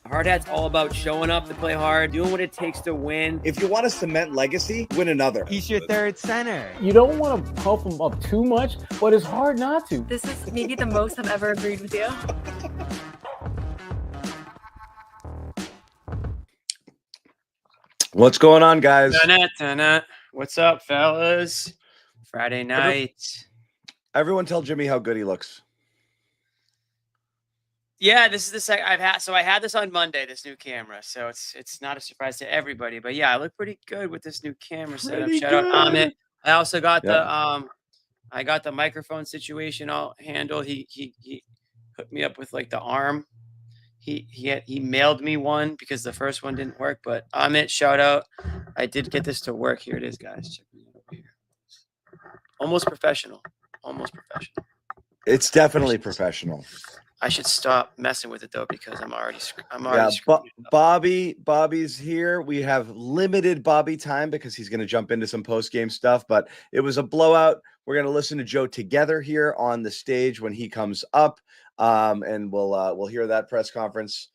Hard hat's all about showing up to play hard, doing what it takes to win. If you want to cement legacy, win another. He's your third center. You don't want to pump him up too much, but it's hard not to. This is maybe the most I've ever agreed with you. What's going on, guys? What's up, fellas? Friday night. Everyone tell Jimmy how good he looks. Yeah, this is the second I've had. So I had this on Monday, this new camera. So it's not a surprise to everybody. But yeah, I look pretty good with this new camera setup. Shout out Amit. I also got the microphone situation all handled. He hooked me up with like the arm. He mailed me one because the first one didn't work. But Amit, shout out. I did get this to work. Here it is, guys. Check me out over here. Almost professional. It's definitely professional. I should stop messing with it though because I'm already Bobby's here. We have limited Bobby time because he's going to jump into some post-game stuff, but it was a blowout. We're going to listen to Joe together here on the stage when he comes up, and we'll hear that press conference.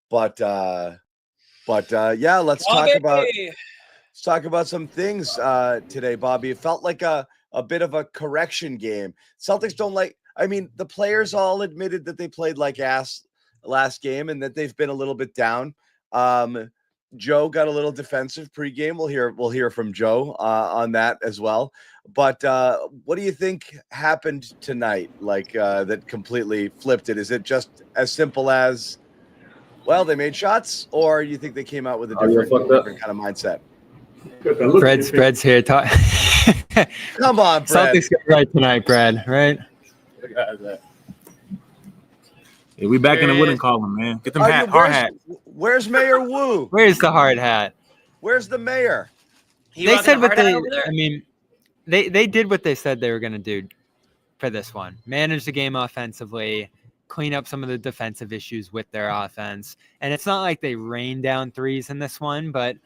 But yeah, let's talk about some things today, Bobby. It felt like a bit of a correction game. Celtics don't like. I mean, the players all admitted that they played like ass last game and that they've been a little bit down. Joe got a little defensive pregame. We'll hear from Joe on that as well. But what do you think happened tonight? Like that completely flipped it. Is it just as simple as, well, they made shots, or you think they came out with a different kind of mindset? Bread's here. Come on, Brad. Celtics got right tonight, Brad. Right? Yeah, we back in the wooden column, man. Get them hard hat. Where's Mayor Wu? Where's the hard hat? Where's the mayor? They said what they. I mean, they did what they said they were going to do for this one. Manage the game offensively, clean up some of the defensive issues with their offense, and it's not like they rained down threes in this one, but.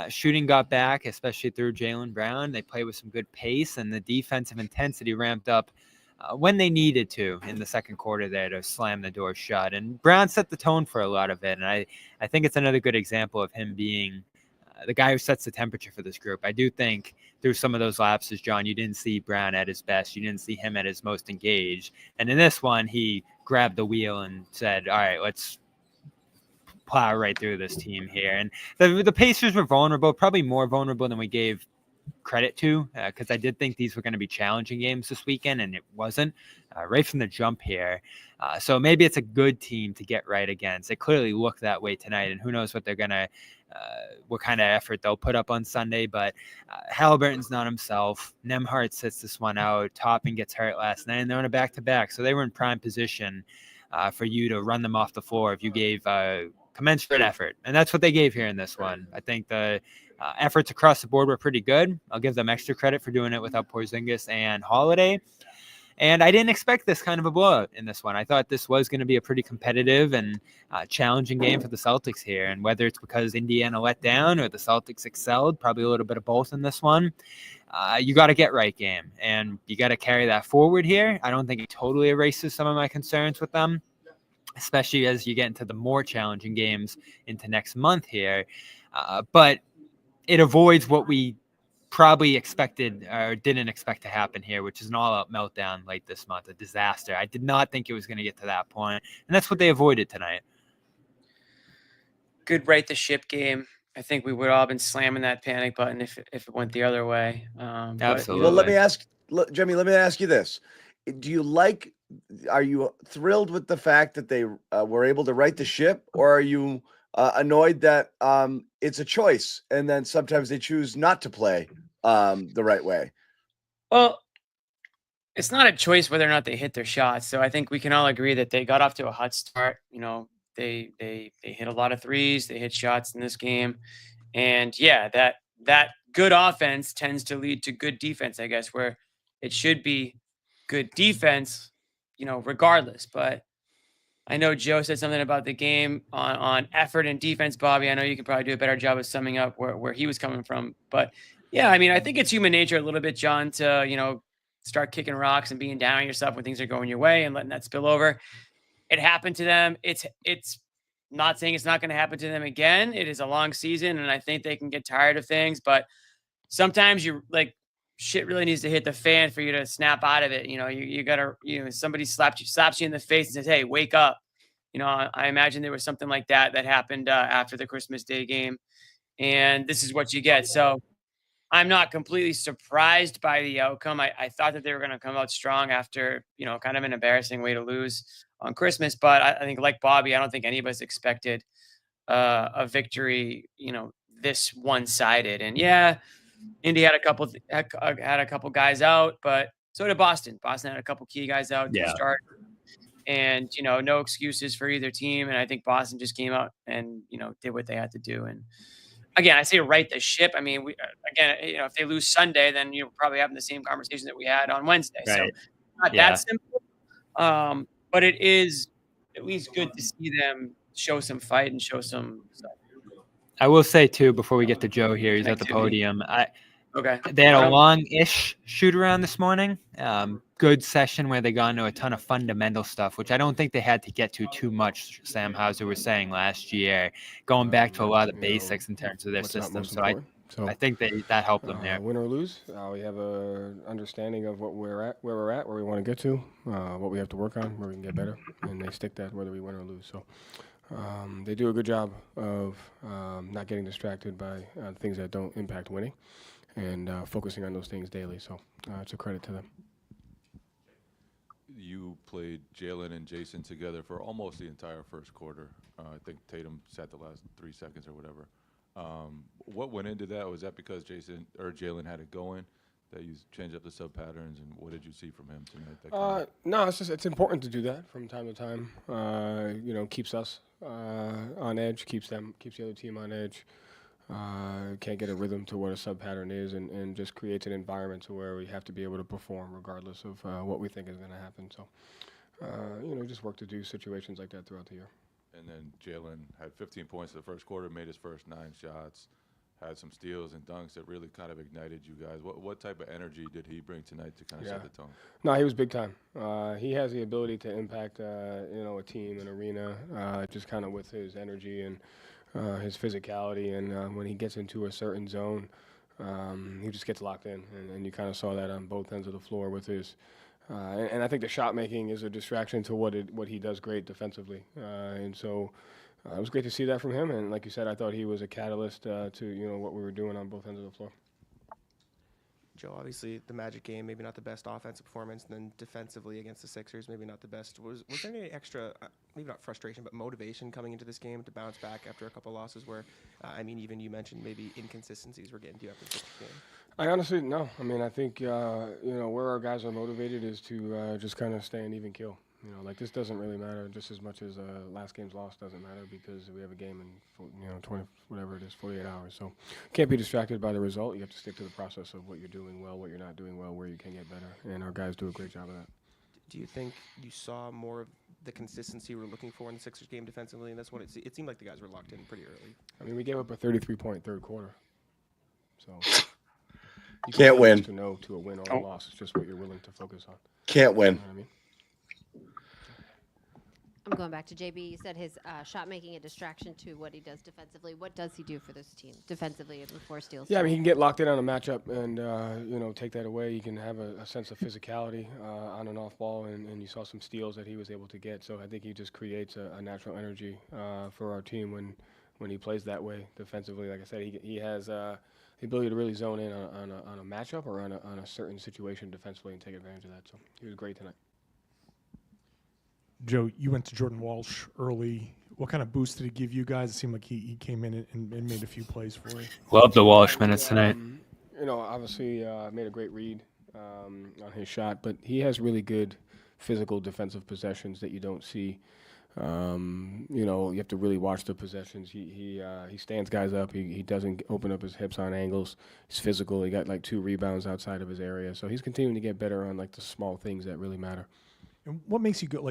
Shooting got back, especially through Jaylen Brown. They play with some good pace, and the defensive intensity ramped up when they needed to in the second quarter there to slam the door shut. And Brown set the tone for a lot of it, and I think it's another good example of him being the guy who sets the temperature for this group. I do think through some of those lapses, John, you didn't see Brown at his best. You didn't see him at his most engaged. And in this one, he grabbed the wheel and said, all right, let's plow right through this team here. And the Pacers were vulnerable, probably more vulnerable than we gave credit to, because I did think these were going to be challenging games this weekend, and it wasn't right from the jump here. So maybe it's a good team to get right against. It clearly looked that way tonight, and who knows what they're going to what kind of effort they'll put up on Sunday. But Halliburton's not himself. Nembhard sits this one out. Toppin gets hurt last night, and they're on a back-to-back, so they were in prime position for you to run them off the floor if you gave commensurate effort. And that's what they gave here in this one. I think the efforts across the board were pretty good. I'll give them extra credit for doing it without Porzingis and Holiday. And I didn't expect this kind of a blowout in this one. I thought this was going to be a pretty competitive and challenging game for the Celtics here. And whether it's because Indiana let down or the Celtics excelled, probably a little bit of both in this one, you got to get right game. And you got to carry that forward here. I don't think it totally erases some of my concerns with them, especially as you get into the more challenging games into next month here. But it avoids what we probably expected or didn't expect to happen here, which is an all-out meltdown late this month, a disaster. I did not think it was going to get to that point, and that's what they avoided tonight. Good right the ship game. I think we would all have been slamming that panic button if it went the other way. Absolutely. Well, let me ask you this. Are you thrilled with the fact that they were able to right the ship, or are you annoyed that it's a choice and then sometimes they choose not to play the right way? Well, it's not a choice whether or not they hit their shots. So I think we can all agree that they got off to a hot start. You know, they hit a lot of threes, they hit shots in this game. And yeah, that good offense tends to lead to good defense, I guess, where it should be good defense, you know, regardless. But I know Joe said something about the game on effort and defense, Bobby. I know you could probably do a better job of summing up where he was coming from. But yeah, I mean, I think it's human nature a little bit, John, to, you know, start kicking rocks and being down on yourself when things are going your way and letting that spill over. It happened to them. It's not saying it's not going to happen to them again. It is a long season, and I think they can get tired of things. But sometimes you like shit really needs to hit the fan for you to snap out of it. You gotta, somebody slaps you in the face and says, "Hey, wake up." I imagine there was something like that happened after the Christmas Day game, and this is what you get. So I'm not completely surprised by the outcome. I thought that they were going to come out strong after, kind of an embarrassing way to lose on Christmas. But I think, like Bobby, I don't think any of us expected a victory, this one-sided. And yeah, Indy had a couple guys out, but so did Boston. Boston had a couple key guys out to start. And, no excuses for either team. And I think Boston just came out and, did what they had to do. And again, I say right the ship. I mean, if they lose Sunday, then you're probably having the same conversation that we had on Wednesday. Right. So not that simple. But it is at least good to see them show some fight and show some stuff. I will say too, before we get to Joe here, he's at the podium. They had a long-ish shoot around this morning. Good session where they got into a ton of fundamental stuff, which I don't think they had to get to too much. Sam Hauser was saying last year, going back to a lot of the basics in terms of their system. So I think that helped them there. Win or lose, we have a understanding of what where we want to get to, what we have to work on, where we can get better, and they stick that whether we win or lose. So they do a good job of not getting distracted by things that don't impact winning, and focusing on those things daily. So it's a credit to them. You played Jaylen and Jason together for almost the entire first quarter. I think Tatum sat the last 3 seconds or whatever. What went into that? Was that because Jaylen had it going, that you changed up the sub patterns, and what did you see from him tonight? No, it's important to do that from time to time. Keeps us on edge, keeps the other team on edge. Can't get a rhythm to what a sub pattern is, and just creates an environment to where we have to be able to perform regardless of what we think is going to happen. So, just work to do situations like that throughout the year. And then Jaylen had 15 points in the first quarter, made his first 9 shots, had some steals and dunks that really kind of ignited you guys. What type of energy did he bring tonight to kind of set the tone? No, he was big time. He has the ability to impact, a team, an arena, just kind of with his energy and his physicality. And when he gets into a certain zone, he just gets locked in. And you kind of saw that on both ends of the floor with his. And I think the shot making is a distraction to what he does great defensively. And so it was great to see that from him. And like you said, I thought he was a catalyst to what we were doing on both ends of the floor. Joe, obviously the Magic game, maybe not the best offensive performance, and then defensively against the Sixers, maybe not the best. Was there any extra, maybe not frustration, but motivation coming into this game to bounce back after a couple losses where, even you mentioned maybe inconsistencies were getting to you after the Sixers game? I honestly, no. I think, where our guys are motivated is to just kind of stay an even kill. This doesn't really matter just as much as last game's loss doesn't matter, because we have a game in 48 hours. So can't be distracted by the result. You have to stick to the process of what you're doing well, what you're not doing well, where you can get better. And our guys do a great job of that. Do you think you saw more of the consistency we're looking for in the Sixers game defensively? And that's what it seemed like the guys were locked in pretty early. We gave up a 33-point third quarter. So you can't win. To a win or a loss. It's just what you're willing to focus on. Can't win. You know what I mean? I'm going back to JB. You said his shot making a distraction to what he does defensively. What does he do for this team defensively and 4 steals? Yeah, he can get locked in on a matchup and take that away. You can have a sense of physicality on and off ball, and you saw some steals that he was able to get. So I think he just creates a natural energy for our team when he plays that way defensively. Like I said, he has the ability to really zone in on a matchup or on a certain situation defensively and take advantage of that. So he was great tonight. Joe, you went to Jordan Walsh early. What kind of boost did he give you guys? It seemed like he came in and made a few plays for you. Love the Walsh minutes tonight. Obviously made a great read on his shot, but he has really good physical defensive possessions that you don't see. You have to really watch the possessions. He stands guys up. He doesn't open up his hips on angles. He's physical. He got 2 rebounds outside of his area. So he's continuing to get better on the small things that really matter. And what makes you go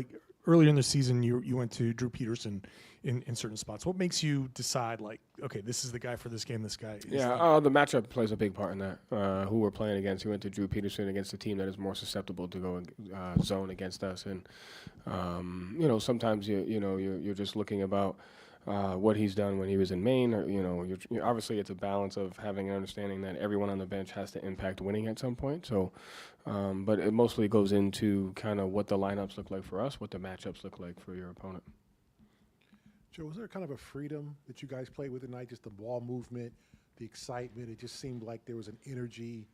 earlier in the season, you went to Drew Peterson in certain spots. What makes you decide, okay, this is the guy for this game, this guy? The matchup plays a big part in that. Who we're playing against. We went to Drew Peterson against a team that is more susceptible to go zone against us. And, sometimes you're just looking about what he's done when he was in Maine. Or, obviously it's a balance of having an understanding that everyone on the bench has to impact winning at some point. So, but it mostly goes into kind of what the lineups look like for us, what the matchups look like for your opponent. Joe, was there kind of a freedom that you guys played with tonight? Just the ball movement, the excitement. It just seemed like there was an energy.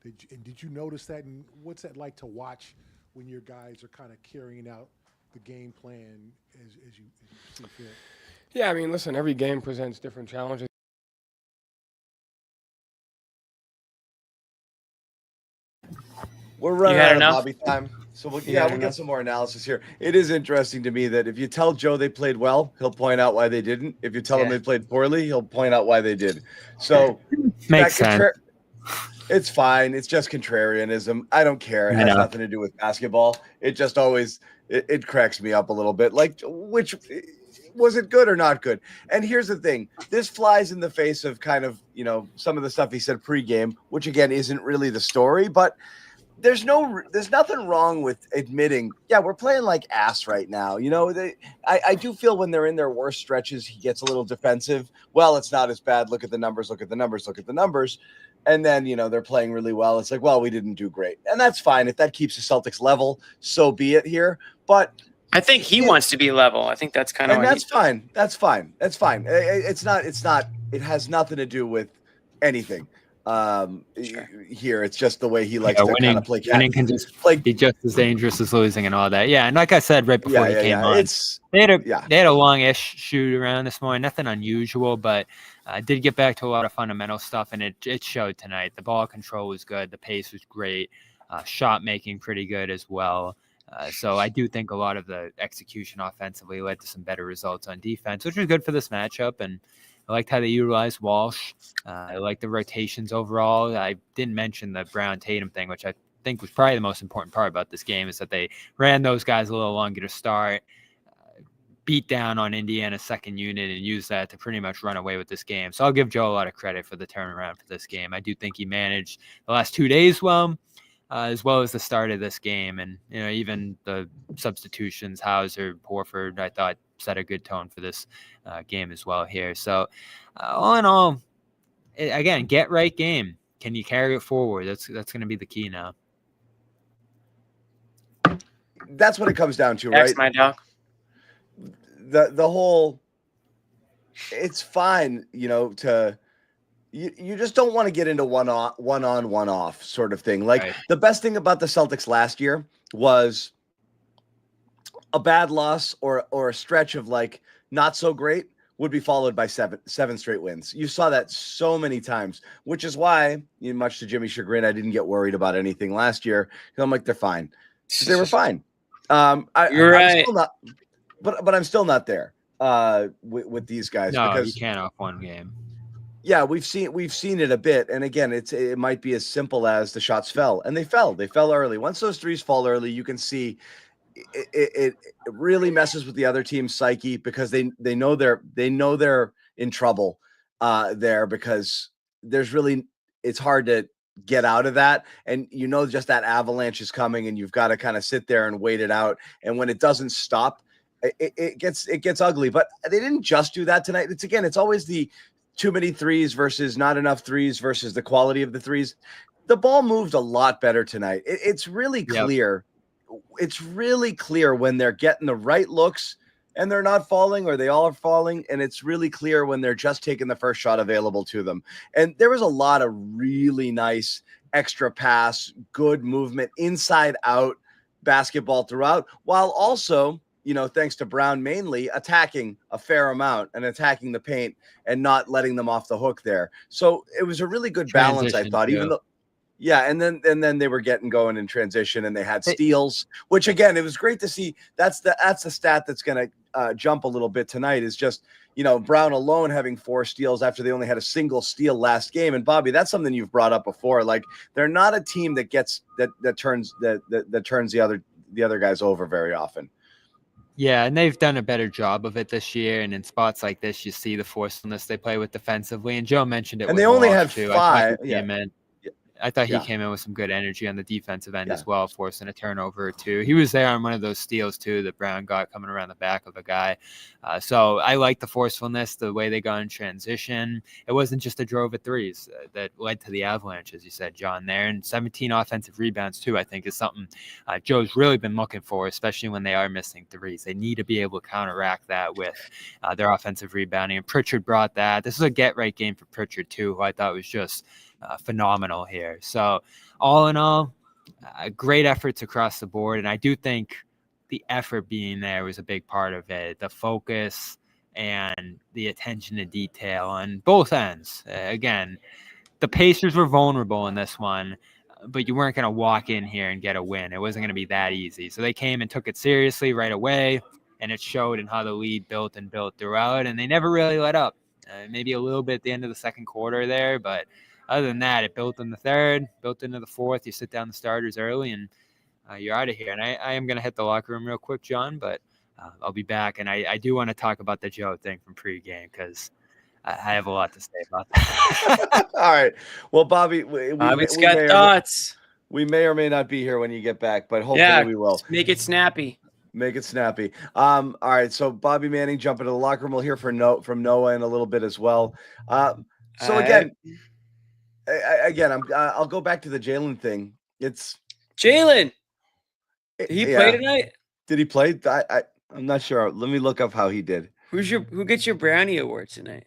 And did you notice that? And what's that like to watch when your guys are kind of carrying out the game plan as you see fit? Yeah, I mean, listen, every game presents different challenges. We're running out of Bobby time. So we'll get some more analysis here. It is interesting to me that if you tell Joe they played well, he'll point out why they didn't. If you tell him they played poorly, he'll point out why they did. So makes sense. It's fine. It's just contrarianism. I don't care. It has nothing to do with basketball. It just always it cracks me up a little bit. Like, which was it good or not good? And here's the thing. This flies in the face of kind of, some of the stuff he said pregame, which again isn't really the story, but there's nothing wrong with admitting, we're playing like ass right now. I do feel when they're in their worst stretches, he gets a little defensive. Well, it's not as bad. Look at the numbers. And then, they're playing really well. It's like, well, we didn't do great. And that's fine. If that keeps the Celtics level, so be it here. But I think he wants to be level. I think that's kind of, and that's fine. That's fine. It's not, it has nothing to do with anything. Here it's just the way he likes to kind of play. Winning can just be just as dangerous as losing and all that. Yeah, and like I said right before he came on, they had a long-ish shoot around this morning. Nothing unusual, but did get back to a lot of fundamental stuff, and it showed tonight. The ball control was good. The pace was great. Shot making pretty good as well. So I do think a lot of the execution offensively led to some better results on defense, which was good for this matchup. And I liked how they utilized Walsh. I liked the rotations overall. I didn't mention the Brown Tatum thing, which I think was probably the most important part about this game, is that they ran those guys a little longer to start, beat down on Indiana's second unit, and used that to pretty much run away with this game. So I'll give Joe a lot of credit for the turnaround for this game. I do think he managed the last 2 days well, as well as the start of this game. And, even the substitutions, Hauser, Horford, I thought set a good tone for this game as well here. So all in all, again, get right game. Can you carry it forward? That's going to be the key now. That's what it comes down to, right? My doc. The whole, it's fine, to you just don't want to get into one on, one off sort of thing. Like the best thing about the Celtics last year was a bad loss or a stretch of like not so great would be followed by seven straight wins. You saw that so many times, which is why, much to Jimmy's chagrin, I didn't get worried about anything last year. I'm like, they're fine. They were fine. You're right. I'm still not, but I'm still not there with these guys. No, because you can't off one game. Yeah, we've seen it a bit, and again, it might be as simple as the shots fell, and they fell early. Once those threes fall early, you can see it really messes with the other team's psyche, because they know they're in trouble there, because it's hard to get out of that, and just that avalanche is coming, and you've got to kind of sit there and wait it out, and when it doesn't stop, it gets ugly. But they didn't just do that tonight. It's always the too many threes versus not enough threes versus the quality of the threes. The ball moved a lot better tonight. It's really clear. Yep. It's really clear when they're getting the right looks and they're not falling, or they all are falling. And it's really clear when they're just taking the first shot available to them. And there was a lot of really nice extra pass, good movement, inside out basketball throughout, while also, thanks to Brown mainly, attacking a fair amount and attacking the paint and not letting them off the hook there. So it was a really good balance, I thought, even though, and then they were getting going in transition, and they had steals, which again, it was great to see. That's the stat that's going to jump a little bit tonight, is just, Brown alone having 4 steals after they only had a single steal last game. And Bobby, that's something you've brought up before. Like, they're not a team that gets that turns the other guys over very often. Yeah, and they've done a better job of it this year. And in spots like this, you see the forcefulness they play with defensively. And Joe mentioned it. And they only had 5. I thought he Yeah. came in with some good energy on the defensive end Yeah. as well, forcing a turnover or two. He was there on one of those steals too that Brown got coming around the back of a guy. So I like the forcefulness, the way they got in transition. It wasn't just a drove of threes that led to the avalanche, as you said, John, there. And 17 offensive rebounds too, I think, is something Joe's really been looking for, especially when they are missing threes. They need to be able to counteract that with their offensive rebounding. And Pritchard brought that. This was a get-right game for Pritchard too, who I thought was just phenomenal here. So all in all, great efforts across the board. And I do think the effort being there was a big part of it. The focus and the attention to detail on both ends. Again, the Pacers were vulnerable in this one, but you weren't going to walk in here and get a win. It wasn't going to be that easy. So they came and took it seriously right away, and it showed in how the lead built and built throughout, and they never really let up. Maybe a little bit at the end of the second quarter there, but other than that, it built in the third, built into the fourth. You sit down the starters early, and you're out of here. And I am going to hit the locker room real quick, John, but I'll be back. And I do want to talk about the Joe thing from pregame because I have a lot to say about that. All right. Well, Bobby, Bobby's got thoughts. We may or may not be here when you get back, but hopefully we will. Make it snappy. Make it snappy. All right. So Bobby Manning jumping to the locker room. We'll hear from Noah in a little bit as well. Again, I'll go back to the Jaylen thing. It's Jaylen. Did he play tonight? Did he play? I'm not sure. Let me look up how he did. Who gets your brownie award tonight?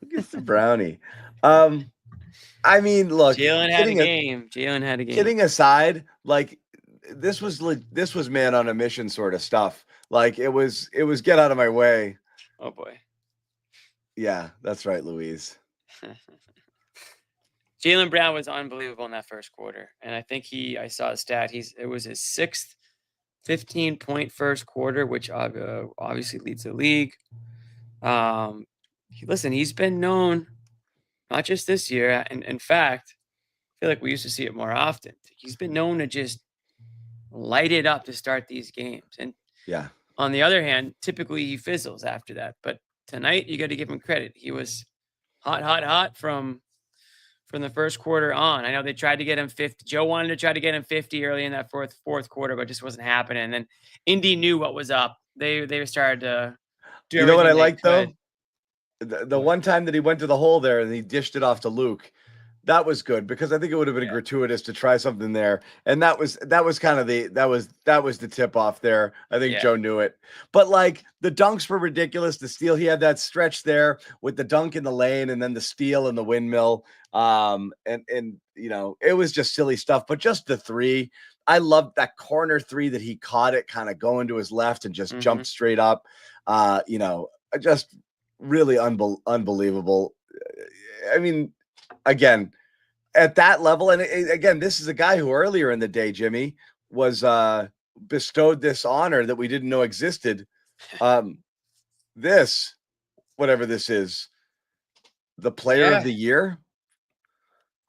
Who gets the brownie? I mean, look, Jaylen had a game. Jaylen had a game. Kidding aside, like this was man on a mission sort of stuff. Like it was get out of my way. Oh boy. Yeah, that's right, Louise. Jaylen Brown was unbelievable in that first quarter. And I think I saw a stat. It was his 6th 15-point first quarter, which obviously leads the league. Listen, he's been known, not just this year, and in fact, I feel like we used to see it more often. He's been known to just light it up to start these games. And on the other hand, typically he fizzles after that. But tonight, you got to give him credit. He was hot from the first quarter on. I know they tried to get him 50. Joe wanted to try to get him 50 early in that fourth quarter, but it just wasn't happening. And then Indy knew what was up. They started to do. You know what I like though? The one time that he went to the hole there and he dished it off to Luke, that was good because I think it would have been gratuitous to try something there. And that was kind of the tip off there. I think Joe knew it. But like the dunks were ridiculous. The steal, he had that stretch there with the dunk in the lane and then the steal and the windmill. And you know, it was just silly stuff, but just the three. I loved that corner three that he caught it kind of going to his left and just jumped straight up. You know, just really unbelievable. I mean, again, at that level, and again, this is a guy who earlier in the day, Jimmy, was bestowed this honor that we didn't know existed. This, whatever this is, the player of the year.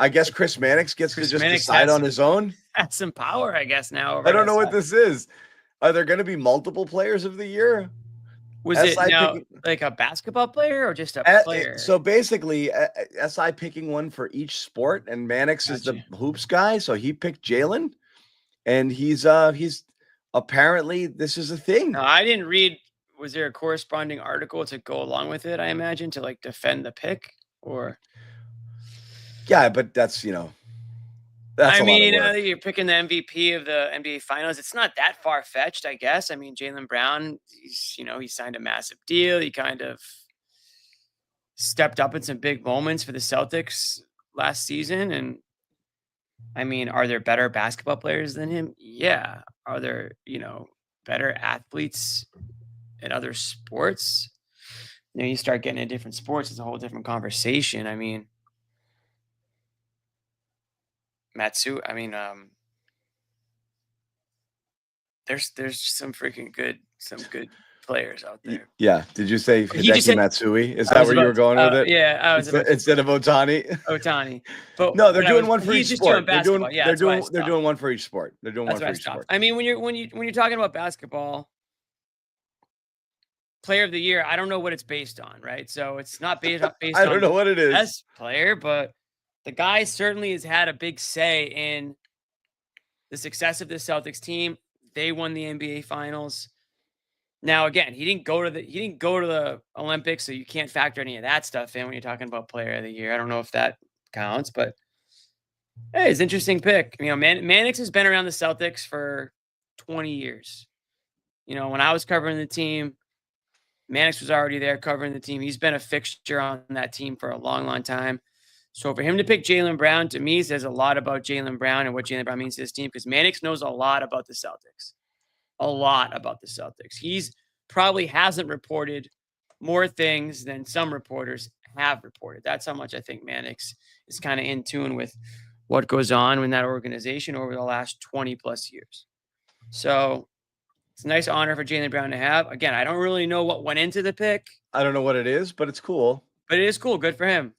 I guess Chris Mannix gets to just decide on his own. Has some power, I guess, now. I don't know what this is. Are there going to be multiple players of the year? Was it now like a basketball player or just a player? So basically, SI picking one for each sport, and Mannix is the hoops guy. So he picked Jaylen, and he's apparently this is a thing. No, I didn't read. Was there a corresponding article to go along with it? I imagine to like defend the pick, or yeah, but that's That's I mean, you're picking the MVP of the NBA Finals. It's not that far fetched, I guess. I mean, Jaylen Brown, he signed a massive deal. He kind of stepped up in some big moments for the Celtics last season. And I mean, are there better basketball players than him? Yeah. Are there, better athletes in other sports? You start getting into different sports, it's a whole different conversation. I mean, Mazzulla, there's some freaking good players out there. Yeah. Did you say Hideki Matsui? Is that where you were going with it? Yeah, I was instead of Otani. Otani, but no, they're doing one for each sport. They're doing one for each sport. They're doing one for each sport. I mean, when you're talking about basketball, player of the year, I don't know what it's based on, right? So it's not based on I don't know what it is. Best player, but the guy certainly has had a big say in the success of this Celtics team. They won the NBA Finals. Now, again, he didn't go to the Olympics, so you can't factor any of that stuff in when you're talking about Player of the Year. I don't know if that counts, but hey, it's an interesting pick. You know, Mannix has been around the Celtics for 20 years. You know, when I was covering the team, Mannix was already there covering the team. He's been a fixture on that team for a long, long time. So for him to pick Jaylen Brown, to me, says a lot about Jaylen Brown and what Jaylen Brown means to his team, because Mannix knows a lot about the Celtics. A lot about the Celtics. He's probably hasn't reported more things than some reporters have reported. That's how much I think Mannix is kind of in tune with what goes on in that organization over the last 20 plus years. So it's a nice honor for Jaylen Brown to have. Again, I don't really know what went into the pick. I don't know what it is, but it's cool. But it is cool. Good for him.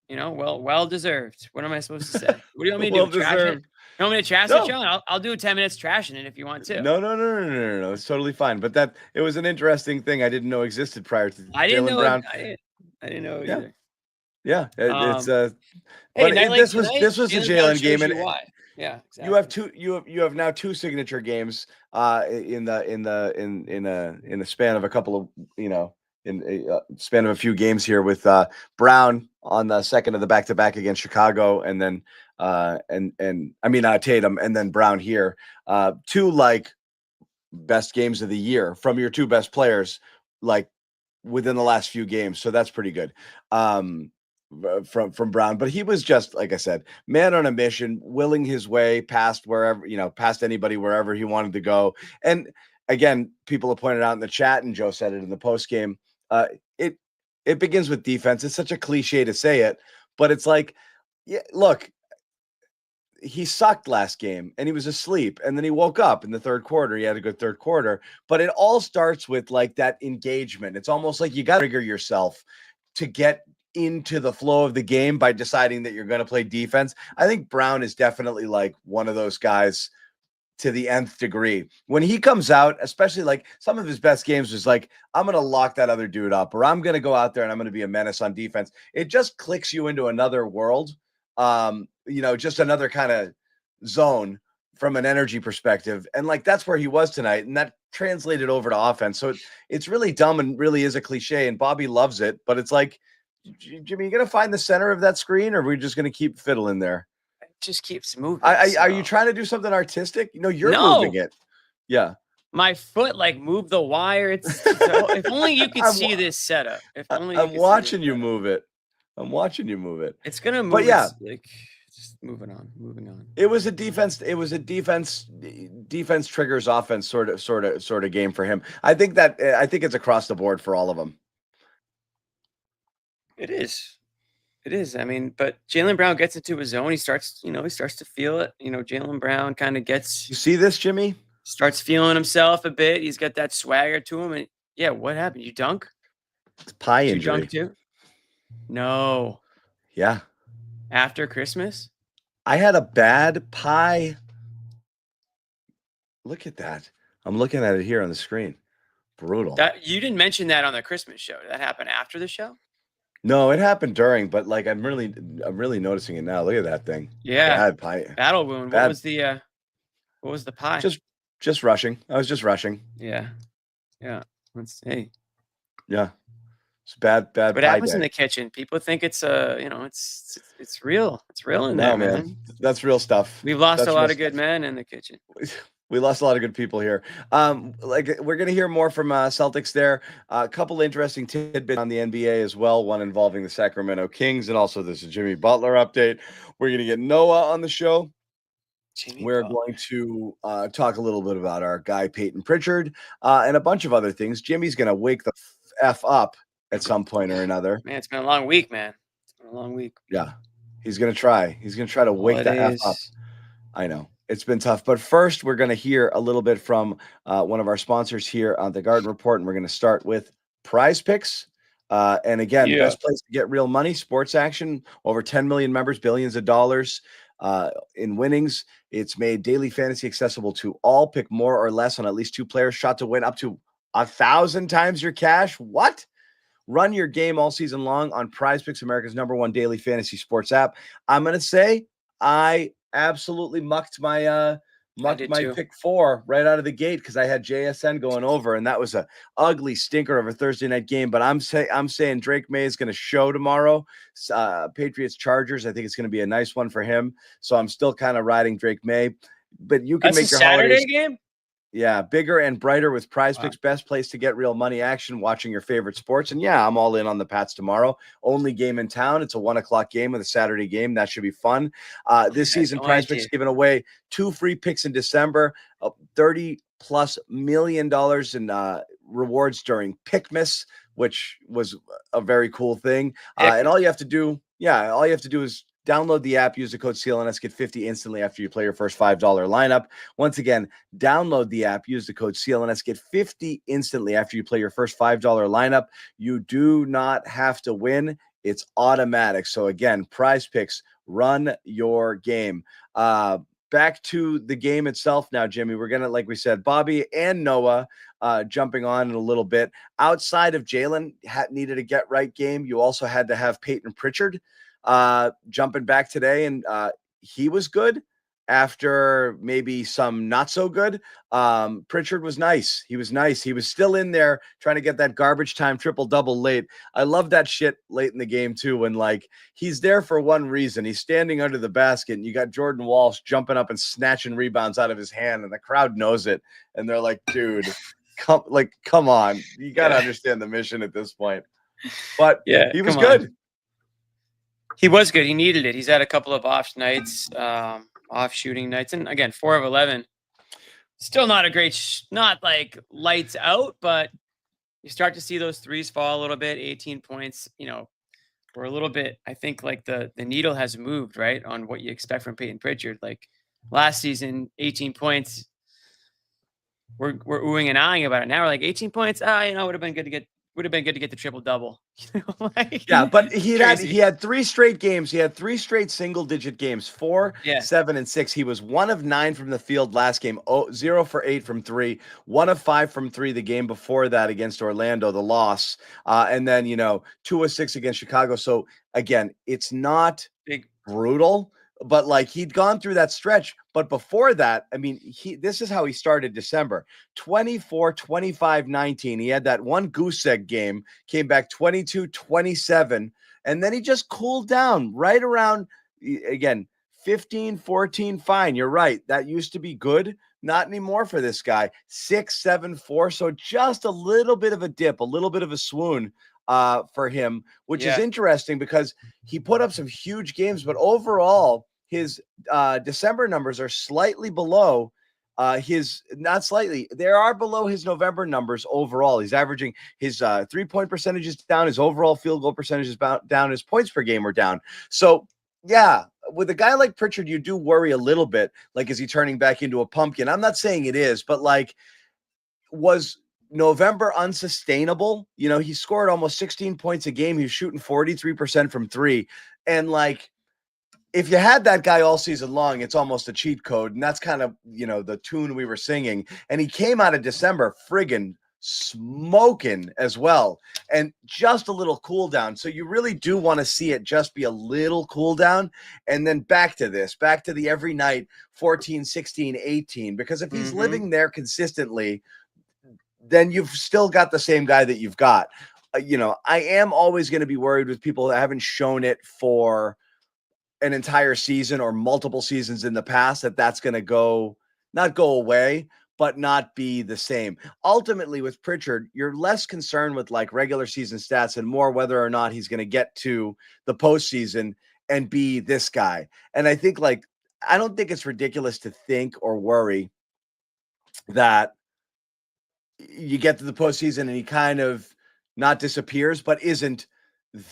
You know, well deserved. What am I supposed to say? What do you want me to Well do? Trash it? deserved. You want me to trash No. it, John? I'll do 10 minutes trashing it if you want to. No. It's totally fine. But it was an interesting thing I didn't know existed prior to I didn't Jaylen know. Brown. I didn't know Yeah. either. Yeah, it's Hey, but night like this was tonight, this was a Jaylen Brown Jaylen game, shows and you why. Yeah, exactly. you have now two signature games in the span of a couple of in a span of a few games here with Brown on the second of the back-to-back against Chicago, and then Tatum, and then Brown here. Two like best games of the year from your two best players, like within the last few games. So that's pretty good. From Brown, but he was just, like I said, man on a mission, willing his way past past anybody, wherever he wanted to go. And again, people have pointed out in the chat, and Joe said it in the post game. It begins with defense. It's such a cliche to say it, but it's like, yeah, look, he sucked last game and he was asleep, and then he woke up in the third quarter. He had a good third quarter, but it all starts with like that engagement. It's almost like you got to trigger yourself to get into the flow of the game by deciding that you're going to play defense. I think Brown is definitely like one of those guys to the nth degree. When he comes out, especially like some of his best games was like, I'm going to lock that other dude up, or I'm going to go out there and I'm going to be a menace on defense. It just clicks you into another world. Just another kind of zone from an energy perspective. And like, that's where he was tonight. And that translated over to offense. So it's really dumb and really is a cliche, and Bobby loves it, but it's like, Jimmy, you going to find the center of that screen, or are we just going to keep fiddling there? It just keeps moving. Are you trying to do something artistic? You're moving it. Yeah. My foot like moved the wire. If only you could see this setup. If only I'm watching you move it. I'm watching you move it. It's gonna move. But yeah, just moving on. It was a defense triggers offense sort of game for him. I think it's across the board for all of them. It is. I mean, but Jaylen Brown gets into his zone. He starts to feel it. Jaylen Brown kind of gets. You see this, Jimmy? Starts feeling himself a bit. He's got that swagger to him. And yeah, what happened? You dunk? It's pie injury. You dunk too? No. Yeah. After Christmas? I had a bad pie. Look at that. I'm looking at it here on the screen. Brutal. You didn't mention that on the Christmas show. Did that happen after the show? No, it happened during, but like I'm really noticing it now. Look at that thing. Yeah. Bad pie. Battle wound. What was the pie? Just rushing. I was just rushing. Yeah. Let's see. Yeah. It's bad What happens in the kitchen? People think it's it's real. It's real in there, man. That's real stuff. We've lost a lot of good men in the kitchen. We lost a lot of good people here. We're going to hear more from Celtics there. A couple interesting tidbits on the NBA as well. One involving the Sacramento Kings, and also there's a Jimmy Butler update. We're going to get Noah on the show. We're going to talk a little bit about our guy Peyton Pritchard and a bunch of other things. Jimmy's going to wake the F up at some point or another. Man, it's been a long week, man. It's been a long week. Yeah, he's going to try. He's going to try to wake the F up. I know. It's been tough. But first, we're going to hear a little bit from one of our sponsors here on the Garden Report, and we're going to start with Prize Picks. And again, best place to get real money, sports action, over 10 million members, billions of dollars in winnings. It's made daily fantasy accessible to all. Pick more or less on at least two players, shot to win up to 1,000 times your cash. What? Run your game all season long on PrizePicks, America's #1 daily fantasy sports app. I'm going to say I absolutely mucked my too. pick 4 right out of the gate because I had JSN going over, and that was a ugly stinker of a Thursday night game. But I'm saying Drake May is going to show tomorrow. Patriots Chargers. I think it's going to be a nice one for him. So I'm still kind of riding Drake May. But you can make your Saturday holidays game. Yeah, bigger and brighter with PrizePicks. Best place to get real money action, watching your favorite sports. And yeah, I'm all in on the Pats tomorrow. Only game in town. It's a 1:00 game with a Saturday game. That should be fun. This season, PrizePicks giving away 2 free picks in December, $30+ million in rewards during Pickmas, which was a very cool thing. And all you have to do is download the app, use the code CLNS, get 50 instantly after you play your first $5 lineup. Once again, download the app, use the code CLNS, get 50 instantly after you play your first $5 lineup. You do not have to win. It's automatic. So again, PrizePicks, run your game. Back to the game itself now, Jimmy. We're going to, like we said, Bobby and Noah jumping on in a little bit. Outside of Jaylen needed a get-right game, you also had to have Peyton Pritchard jumping back today, and he was good after maybe some not so good. Pritchard was nice. He was nice. He was still in there trying to get that garbage time triple-double late. I love that shit late in the game too, when like he's there for one reason. He's standing under the basket and you got Jordan Walsh jumping up and snatching rebounds out of his hand, and the crowd knows it, and they're like, dude, come on. You got to understand the mission at this point. But yeah, he was good. He was good. He needed it. He's had a couple of off nights, off shooting nights. And again, 4 of 11. Still not a great, not like lights out, but you start to see those threes fall a little bit. 18 points, we're a little bit, I think like the needle has moved, right, on what you expect from Peyton Pritchard. Like last season, 18 points. We're oohing and ahhing about it. Now we're like 18 points. Would have been good to get. Would have been good to get the triple double. Yeah, but he had 3 straight games. He had 3 straight single digit games, 4, 7, and 6. He was 1 of 9 from the field last game, 0 for 8 from 3, 1 of 5 from 3 the game before that against Orlando, the loss. And then, 2 of 6 against Chicago. So again, it's not brutal, but like he'd gone through that stretch. But before that, I mean, this is how he started December: 24, 25, 19. He had that one goose egg game, came back 22, 27, and then he just cooled down right around, again, 15, 14. Fine, you're right. That used to be good. Not anymore for this guy. 6, 7, 4. So just a little bit of a dip, a little bit of a swoon for him, which is interesting because he put up some huge games, but overall his December numbers are slightly below not slightly, they are below his November numbers overall. He's averaging his 3-point percentage is down, his overall field goal percentage is down, his points per game are down. So yeah, with a guy like Pritchard, you do worry a little bit, like, is he turning back into a pumpkin? I'm not saying it is, but like, was November unsustainable? He scored almost 16 points a game. He was shooting 43% from 3. And like, if you had that guy all season long, it's almost a cheat code. And that's kind of, the tune we were singing. And he came out of December friggin' smoking as well. And just a little cool down. So you really do want to see it just be a little cool down. And then back to the every night, 14, 16, 18. Because if he's living there consistently, then you've still got the same guy that you've got. I am always going to be worried with people that haven't shown it for an entire season or multiple seasons in the past, that's going to not go away, but not be the same. Ultimately, with Pritchard, you're less concerned with like regular season stats and more whether or not he's going to get to the postseason and be this guy. And I think I don't think it's ridiculous to think or worry that you get to the postseason and he kind of not disappears, but isn't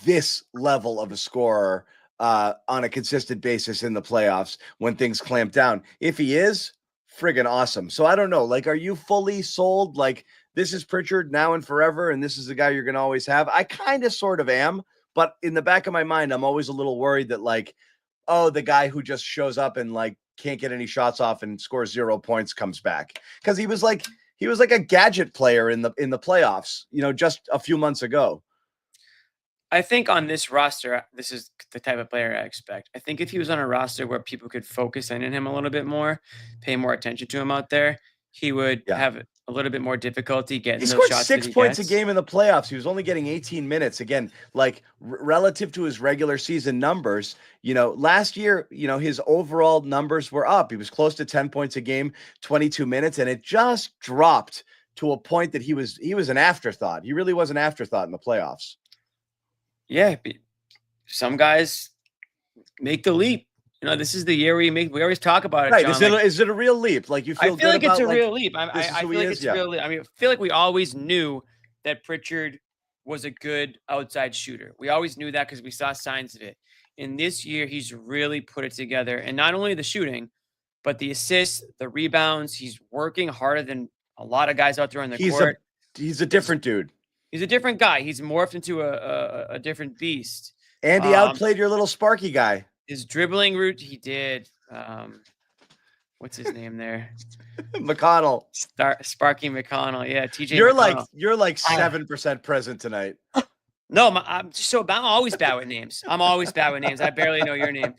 this level of a scorer on a consistent basis in the playoffs when things clamp down. If he is, friggin' awesome. So I don't know, are you fully sold? Like, this is Pritchard now and forever, and this is the guy you're going to always have? I kind of sort of am, but in the back of my mind, I'm always a little worried that the guy who just shows up and can't get any shots off and scores 0 points comes back. Because he was like a gadget player in the playoffs, just a few months ago. I think on this roster, this is the type of player I expect. I think if he was on a roster where people could focus in on him a little bit more, pay more attention to him out there, he would have a little bit more difficulty getting He those scored shots 6 that he points a gets. game in the playoffs. He was only getting 18 minutes. Again, like relative to his regular season numbers, last year, his overall numbers were up. He was close to 10 points a game, 22 minutes, and it just dropped to a point that he was an afterthought. He really was an afterthought in the playoffs. Yeah, some guys make the leap. This is the year we always talk about it, right. John. Is it a real leap? Like you feel I feel like it's a real leap. I feel like it's a real leap. I mean, I feel like we always knew that Pritchard was a good outside shooter. We always knew that because we saw signs of it. In this year, he's really put it together. And not only the shooting, but the assists, the rebounds. He's working harder than a lot of guys out there on the court. He's a different dude. He's a different guy. He's morphed into a different beast. And he outplayed your little Sparky guy. His dribbling route, he did. What's his name there? McConnell. Sparky McConnell. Yeah, TJ. You're like 7% present tonight. No, I'm always bad with names. I barely know your name.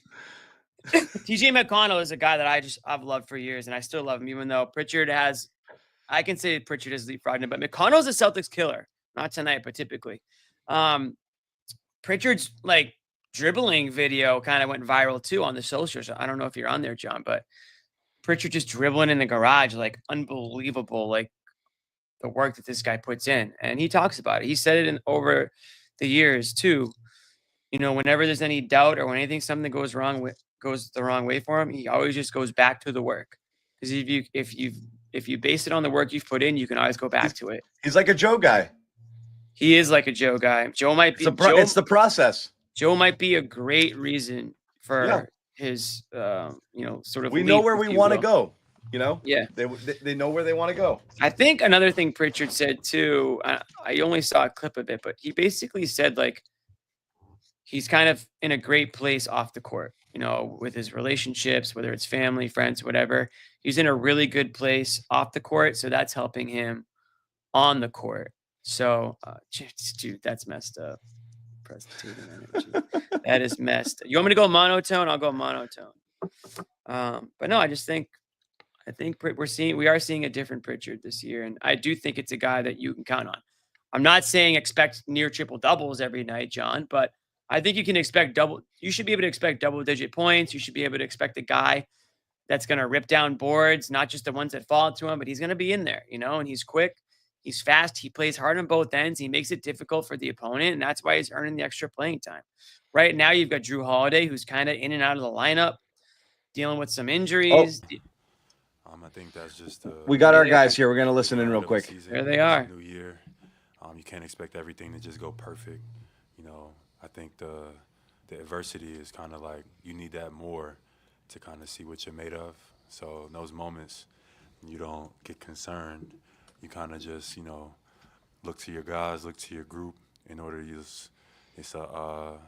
TJ McConnell is a guy that I've loved for years, and I still love him, even though I can say Pritchard has leapfrogged him, but McConnell's a Celtics killer. Not tonight, but typically. Pritchard's dribbling video kind of went viral too on the socials. I don't know if you're on there, John, but Pritchard just dribbling in the garage, unbelievable, the work that this guy puts in. And he talks about it. He said it over the years too. Whenever there's any doubt or when something goes the wrong way for him, he always just goes back to the work. Because if you base it on the work you've put in, you can always go back to it. He's like a Joe guy. He is like a Joe guy. Joe might be. It's the process. Joe might be a great reason for his, sort of. We know where we want to go. Yeah, they know where they want to go. I think another thing Pritchard said too. I only saw a clip of it, but he basically said he's kind of in a great place off the court. With his relationships, whether it's family, friends, whatever. He's in a really good place off the court, so that's helping him on the court. So, dude, that's messed up. Presentating energy. That is messed. You want me to go monotone? I'll go monotone. But no, I think we are seeing a different Pritchard this year, and I do think it's a guy that you can count on. I'm not saying expect near triple doubles every night, John, but I think you can expect you should be able to expect double-digit points. You should be able to expect a guy that's going to rip down boards, not just the ones that fall to him, but he's going to be in there, and he's quick. He's fast. He plays hard on both ends. He makes it difficult for the opponent, and that's why he's earning the extra playing time. Right now, you've got Drew Holiday, who's kind of in and out of the lineup, dealing with some injuries. I think that's just. We got our guys here. We're going to listen in real quick. There they are. New year. You can't expect everything to just go perfect. I think the adversity is kind of you need that more to kind of see what you're made of. So in those moments, you don't get concerned. You kind of just, look to your guys, look to your group in order to use. It's an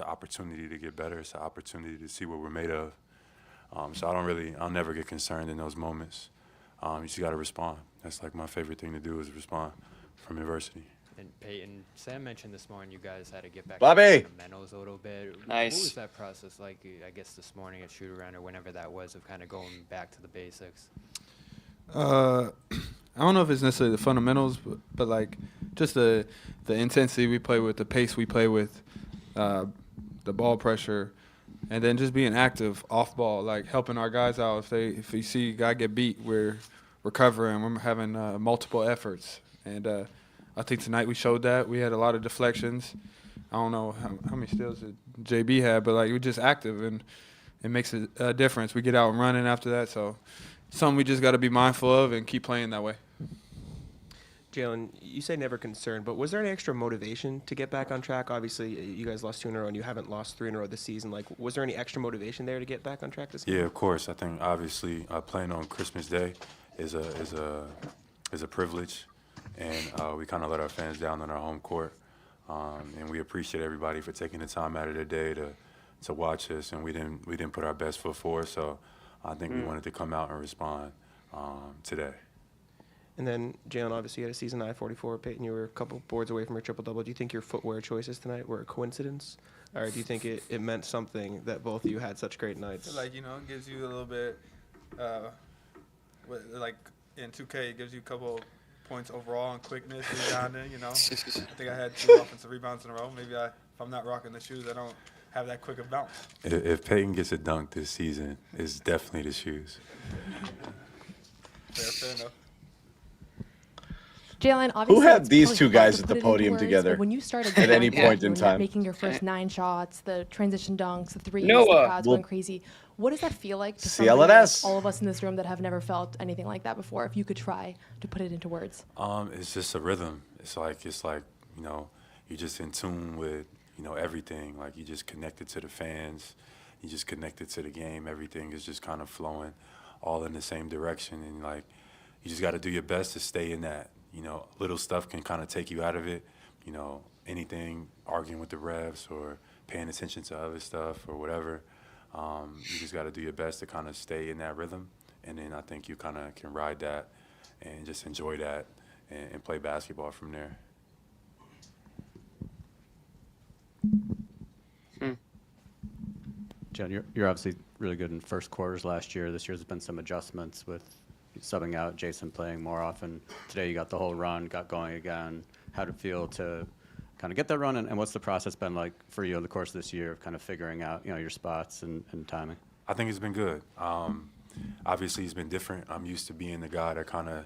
opportunity to get better. It's an opportunity to see what we're made of. So I'll never get concerned in those moments. You just got to respond. That's my favorite thing to do is respond from adversity. And Peyton, Sam mentioned this morning you guys had to get back Bobby. to the fundamentals a little bit. Nice. What was that process like, I guess, this morning at shoot-around or whenever that was, of kind of going back to the basics? I don't know if it's necessarily the fundamentals, but just the intensity we play with, the pace we play with, the ball pressure, and then just being active off ball, helping our guys out. If we see a guy get beat, we're recovering. We're having multiple efforts, and I think tonight we showed that. We had a lot of deflections. I don't know how many steals did JB had, but we're just active, and it makes a difference. We get out and running after that, so something we just got to be mindful of and keep playing that way. Jaylen, you say never concerned, but was there any extra motivation to get back on track? Obviously, you guys lost 2 in a row, and you haven't lost 3 in a row this season. Was there any extra motivation there to get back on track this season? Yeah, of course. I think obviously playing on Christmas Day is a privilege, and we kind of let our fans down on our home court, and we appreciate everybody for taking the time out of their day to watch us, and we didn't put our best foot forward. So I think we wanted to come out and respond today. And then Jaylen, obviously, had a season high 44. Peyton, you were a couple boards away from your triple-double. Do you think your footwear choices tonight were a coincidence? Or do you think it meant something that both of you had such great nights? Like, it gives you a little bit, like in 2K, it gives you a couple points overall in quickness, rebounding, I think I had 2 offensive rebounds in a row. Maybe if I'm not rocking the shoes, I don't have that quick of bounce. If Peyton gets a dunk this season, it's definitely the shoes. Fair enough. Jaylen, obviously, Who had it's these probably two hard guys to at put the it into podium words, together but when you started at any going point in when you're time? making your first 9 shots, the transition dunks, the threes, Noah. the crowds going crazy, what does that feel like to somebody CLNS. like all of us in this room that have never felt anything like that before? If you could try to put it into words. It's just a rhythm. It's like you're just in tune with everything. Like you just connected to the fans, you just connected to the game. Everything is just kind of flowing, all in the same direction, and like you just got to do your best to stay in that. Little stuff can kind of take you out of it. Anything, arguing with the refs or paying attention to other stuff or whatever. You just got to do your best to kind of stay in that rhythm, and then I think you kind of can ride that and just enjoy that and play basketball from there. Jen, you're obviously really good in first quarters last year. This year there's been some adjustments with subbing out, Jason playing more often. Today you got the whole run, got going again. How did it feel to kind of get that run, and what's the process been like for you in the course of this year of kind of figuring out your spots and timing? I think it's been good. Obviously, it's been different. I'm used to being the guy that kind of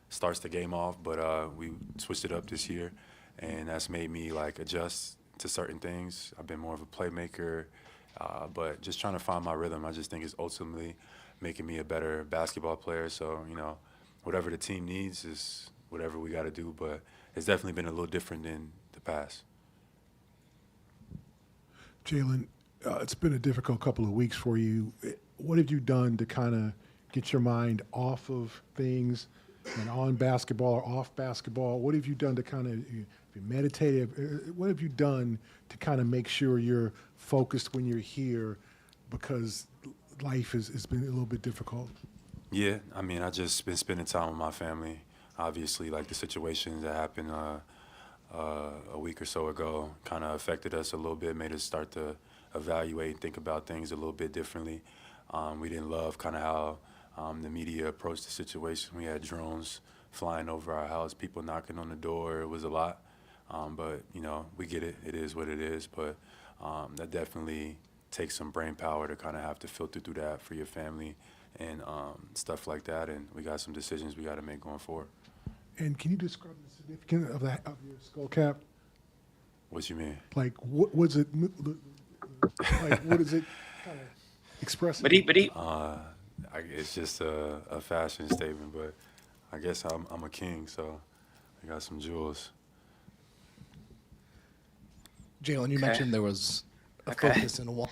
starts the game off, but we switched it up this year, and that's made me adjust to certain things. I've been more of a playmaker, but just trying to find my rhythm. I just think it's ultimately making me a better basketball player. So, whatever the team needs is whatever we got to do, but it's definitely been a little different than the past. Jaylen, it's been a difficult couple of weeks for you. What have you done to kind of get your mind off of things and on basketball or off basketball? What have you done to kind of be meditative? What have you done to kind of make sure you're focused when you're here, because life has been a little bit difficult? Yeah, I mean, I just been spending time with my family. Obviously, the situations that happened a week or so ago kind of affected us a little bit, made us start to evaluate and think about things a little bit differently. We didn't love kind of how the media approached the situation. We had drones flying over our house, people knocking on the door. It was a lot, but we get it. It is what it is. But that definitely takes some brain power to kind of have to filter through that for your family and stuff like that. And we got some decisions we got to make going forward. And can you describe the significance of your skull cap? What you mean? What was it? What is it kind of expressing? It's just a fashion statement, but I guess I'm a king, so I got some jewels. Jaylen, you mentioned there was a focus and a lot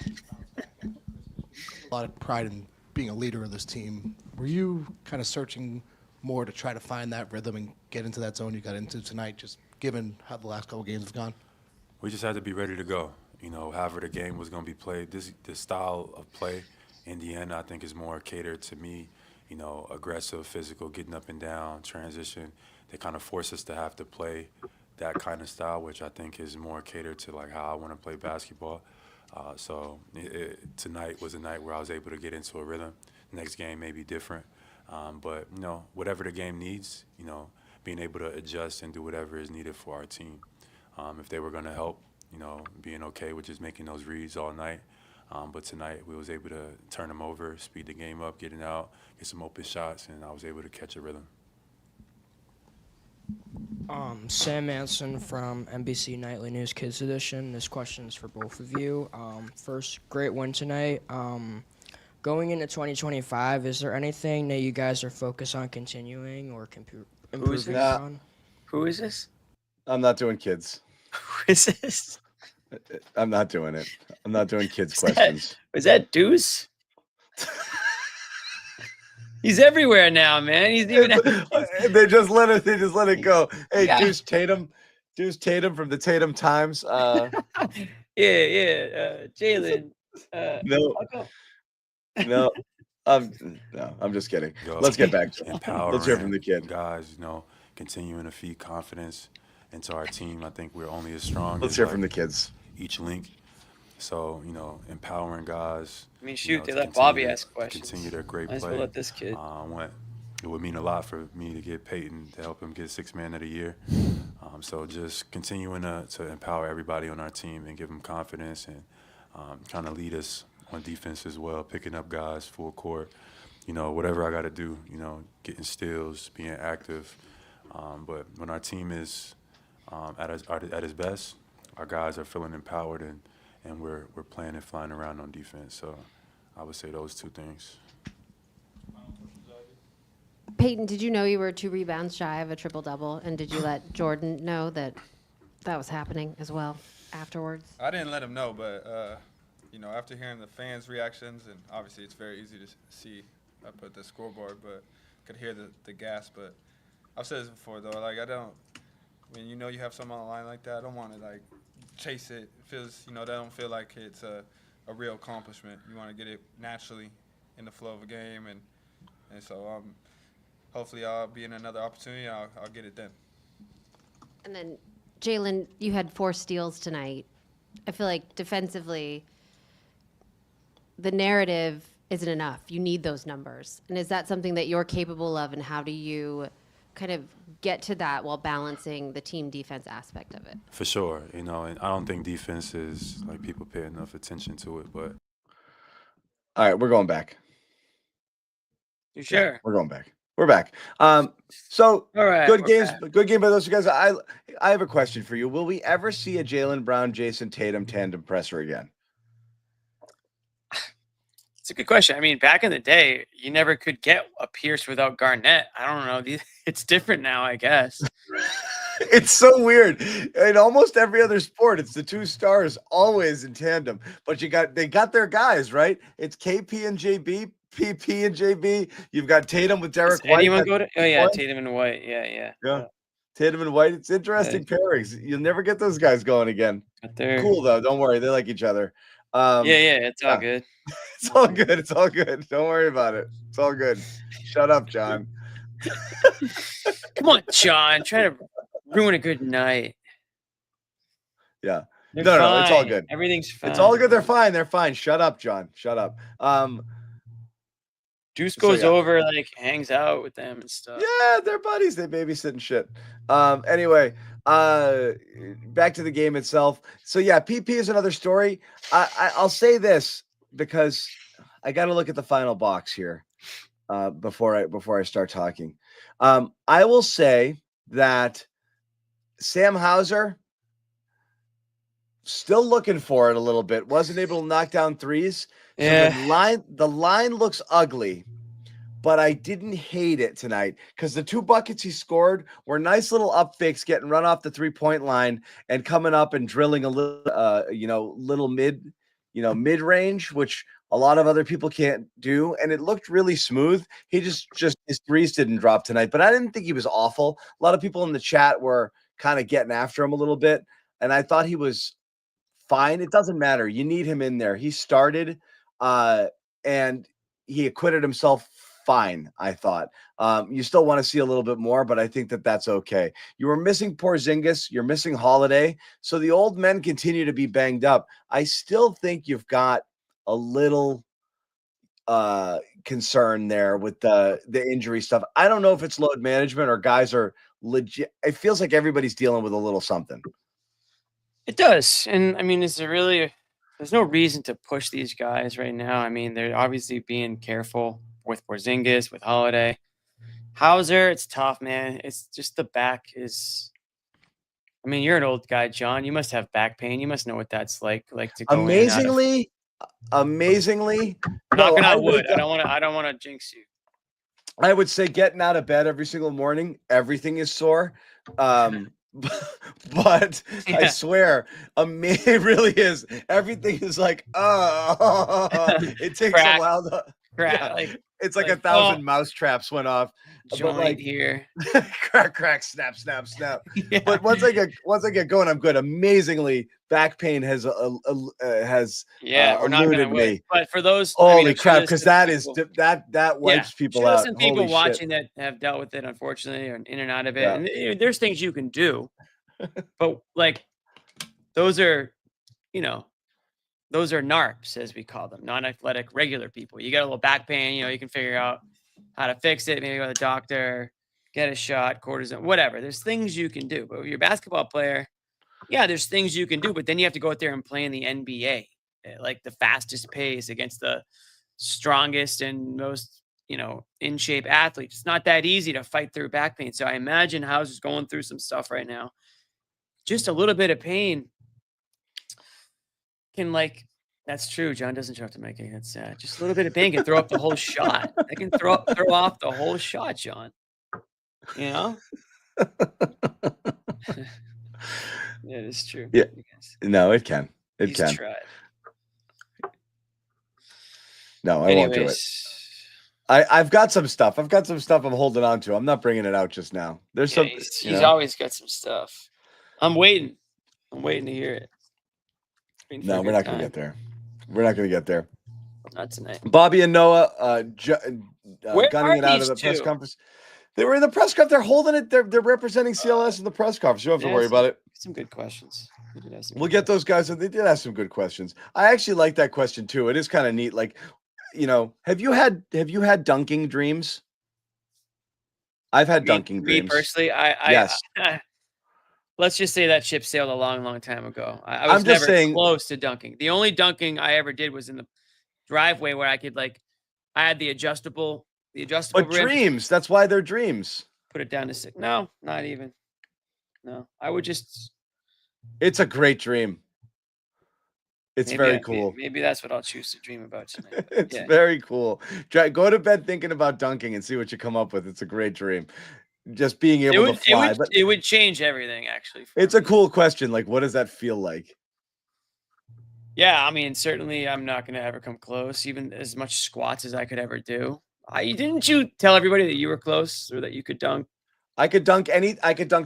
of pride in being a leader of this team. Were you kind of searching more to try to find that rhythm and get into that zone you got into tonight, just given how the last couple games have gone? We just had to be ready to go. However the game was going to be played, this style of play in the end, I think, is more catered to me. Aggressive, physical, getting up and down, transition. They kind of force us to have to play that kind of style, which I think is more catered to how I want to play basketball. So tonight was a night where I was able to get into a rhythm. Next game may be different. But, whatever the game needs, being able to adjust and do whatever is needed for our team. If they were going to help, being okay with just making those reads all night. But tonight we was able to turn them over, speed the game up, getting out, get some open shots, and I was able to catch a rhythm. Sam Manson from NBC Nightly News Kids Edition. This question is for both of you. First, great win tonight. Going into 2025, is there anything that you guys are focused on continuing or improving on? Who is this? I'm not doing kids. Who is this? I'm not doing it. I'm not doing kids questions. Was that Deuce? He's everywhere now, man. He's even. They just let it go. Hey, yeah. Deuce Tatum from the Tatum Times. Yeah. Jaylen. No. No, I'm just kidding. Let's get back to it. Let's hear from the kid. Guys, continuing to feed confidence into our team. I think we're only as strong. Let's hear from the kids. Each link. So, empowering guys. I mean, shoot, they let Bobby ask questions. Continue their great Might as play. well let this kid. It would mean a lot for me to get Peyton to help him get Sixth Man of the Year. So just continuing to empower everybody on our team and give them confidence and trying to lead us on defense as well, picking up guys full court, whatever I got to do, getting steals, being active. But when our team is at its best, our guys are feeling empowered and we're playing and flying around on defense. So I would say those two things. Peyton, did you know you were 2 rebounds shy of a triple-double? And did you let Jordan know that was happening as well afterwards? I didn't let him know, but, after hearing the fans' reactions, and obviously it's very easy to see up at the scoreboard, but could hear the gas. But I've said this before, though, when you have something on the line like that, I don't want to, chase it. It feels, that don't feel like it's a real accomplishment. You want to get it naturally in the flow of a game, and so hopefully I'll be in another opportunity. I'll get it then. And then, Jaylen, you had 4 steals tonight. I feel like defensively, the narrative isn't enough. You need those numbers. And is that something that you're capable of, and how do you kind of get to that while balancing the team defense aspect of it? For sure, and I don't think defense is people pay enough attention to it, but. All right, we're going back. You sure? Yeah, we're going back. We're back. So all right, good games. Back. Good game by those guys. I have a question for you. Will we ever see a Jaylen Brown, Jason Tatum tandem presser again? It's a good question. I mean, back in the day, you never could get a Pierce without Garnett. I don't know. It's different now, I guess. It's so weird. In almost every other sport, it's the 2 stars always in tandem. But they got their guys, right? It's KP and JB, PP and JB. You've got Tatum with Derek White. Anyone go to? Oh yeah, Tatum and White. Yeah. Tatum and White. It's interesting pairings. You'll never get those guys going again. Cool though. Don't worry. They like each other. Yeah. It's all good. It's all good. It's all good. Don't worry about it. It's all good. Shut up, John. Come on, John. Try to ruin a good night. Yeah. They're No, fine. it's all good. Everything's fine. It's all good. They're fine. They're fine. Shut up, John. Shut up. Juice goes over, hangs out with them and stuff. Yeah, they're buddies. They babysit and shit. Anyway, back to the game itself. So yeah, PP is another story. I'll say this because I got to look at the final box here before I start talking. I will say that Sam Hauser still looking for it a little bit. Wasn't able to knock down threes. So Yeah. the line looks ugly, but I didn't hate it tonight because the 2 buckets he scored were nice little up fakes, getting run off the 3-point line and coming up and drilling a little, little mid range, which a lot of other people can't do. And it looked really smooth. He just his threes didn't drop tonight, but I didn't think he was awful. A lot of people in the chat were kind of getting after him a little bit, and I thought he was fine. It doesn't matter. You need him in there. He started, and he acquitted himself fine, I thought. You still want to see a little bit more, but I think that's okay. You were missing Porzingis. You're missing Holiday. So the old men continue to be banged up. I still think you've got a little concern there with the injury stuff. I don't know if it's load management or guys are legit. It feels like everybody's dealing with a little something. It does. And I mean, there's no reason to push these guys right now. I mean, they're obviously being careful with Porzingis, with Holiday. Hauser, it's tough, man. It's just the back is. I mean, you're an old guy, John. You must have back pain. You must know what that's like to go Amazingly. Knocking on wood. I don't want to jinx you. I would say getting out of bed every single morning, everything is sore. But I swear, it really is. Everything is like, it takes a while to. Crack, like, it's like 1,000 mouse traps went off. Joint But like here. crack, snap. But once I get going, I'm good. Amazingly, back pain has We're not eluded gonna win. me. But for those, Holy crap, because that wipes people out. Some people Holy watching shit. that have dealt with it, unfortunately, or in and out of it. Yeah. And there's things you can do, but like those are, those are NARPs, as we call them, non-athletic regular people. You got a little back pain, you can figure out how to fix it. Maybe go to the doctor, get a shot, cortisone, whatever. There's things you can do. But if you're a basketball player, there's things you can do. But then you have to go out there and play in the NBA, like the fastest pace against the strongest and most, in shape athletes. It's not that easy to fight through back pain. So I imagine Hauser's going through some stuff right now. Just a little bit of pain can, that's true. John doesn't show up to make it. That's sad. Just a little bit of pain can throw up the whole shot. I can throw off the whole shot, John. Yeah, it's true. Yeah. No, it can. It can. Tried. No, I won't do it. I've got some stuff. I'm holding on to. I'm not bringing it out just now. There's some. He's always got some stuff. I'm waiting to hear it. No, we're not going to get there. We're not going to get there. Not tonight. Bobby and Noah gunning it out of the these press two? conference. They were in the press conference. They're holding it. They're representing CLNS in the press conference. You don't have to worry about it. Some good questions. We'll get those guys. They did ask some good questions. I actually like that question too. It is kind of neat. Like, have you had dunking dreams? I've had dunking dreams. Me personally, yes. Let's just say that ship sailed a long, long time ago. I was just never saying, close to dunking. The only dunking I ever did was in the driveway where I could I had the adjustable But rim. dreams. That's why they're dreams. Put it down to 6. No, not even. No, I would just. It's a great dream. It's very cool. Maybe that's what I'll choose to dream about tonight. It's very cool. Go to bed thinking about dunking and see what you come up with. It's a great dream. Just being able to fly. It would change everything, actually. It's a cool question. Like, what does that feel like? Yeah, I mean, certainly I'm not going to ever come close, even as much squats as I could ever do. Didn't you tell everybody that you were close or that you could dunk? I could dunk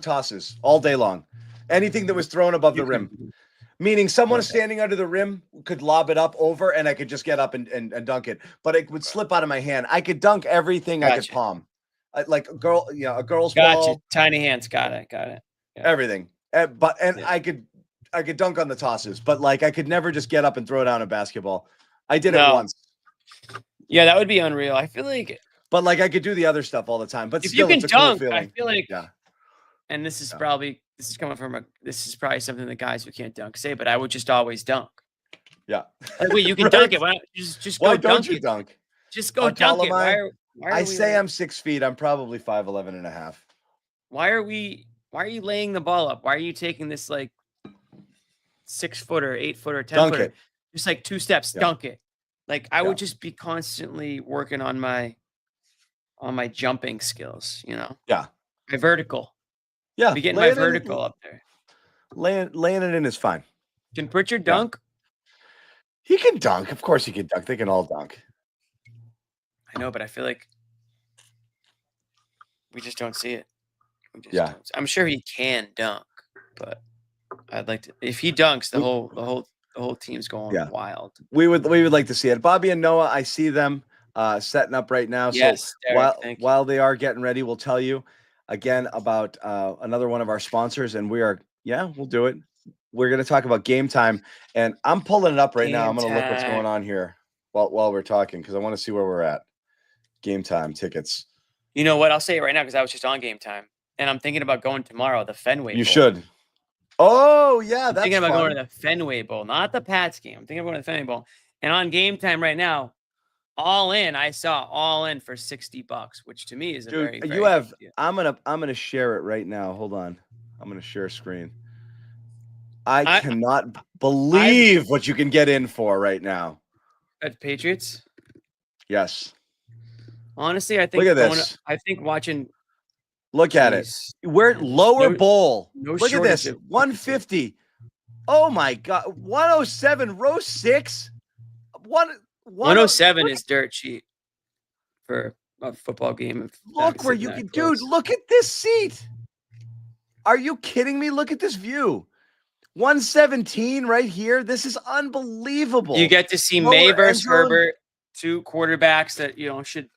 tosses all day long. Anything that was thrown above the rim. Meaning someone standing under the rim could lob it up over and I could just get up and dunk it. But it would slip out of my hand. I could dunk everything I could palm. Like a girl's ball. Tiny hands. Got it. Yeah. Everything. I could dunk on the tosses, but I could never just get up and throw down a basketball. I did it once. Yeah, that would be unreal. I feel like. But I could do the other stuff all the time. But if still, you can it's a dunk, cool feeling. I feel like. Yeah. And this is probably probably something that guys who can't dunk say, but I would just always dunk. Yeah. Wait, you can dunk it. Why don't you just go Why dunk don't you it? dunk? Just go dunk it. Why I say I'm 6 feet. I'm probably 5'11" and a half. Why are you laying the ball up? Why are you taking this 6-footer, 8-footer, 10-footer? Just 2 steps, dunk it. I would just be constantly working on my jumping skills, Yeah. My vertical. Yeah. Be getting my vertical up there. Laying it in is fine. Can Pritchard dunk? He can dunk. Of course he can dunk. They can all dunk. I know, but I feel like we just don't see it. I'm sure he can dunk, but I'd like to. If he dunks, the whole team's going wild. We would like to see it. Bobby and Noah, I see them setting up right now. Yes, so Derek, while they are getting ready, we'll tell you again about another one of our sponsors, and we'll do it. We're going to talk about Gametime, and I'm pulling it up right now. I'm going to look what's going on here while we're talking because I want to see where we're at. Gametime tickets. You know what? I'll say it right now because I was just on Gametime, and I'm thinking about going tomorrow. The Fenway Bowl. You should. Oh yeah, that's thinking about fun. going to the Fenway Bowl, not the Pats game. I'm thinking about going to the Fenway Bowl, and on Gametime right now, all in. I saw all in for $60, which to me is a very, very you have. good deal. I'm gonna share it right now. Hold on. I'm gonna share screen. I cannot believe what you can get in for right now. At Patriots. Yes. Honestly, I think. Look at this. I think watching. Look at it. We're lower bowl. Look at this. 150. Oh my God. 107 row 6. 107 is dirt cheap. for a football game. Of Look where you can, dude. Look at this seat. Are you kidding me? Look at this view. 117 right here. This is unbelievable. You get to see May versus Herbert, two quarterbacks that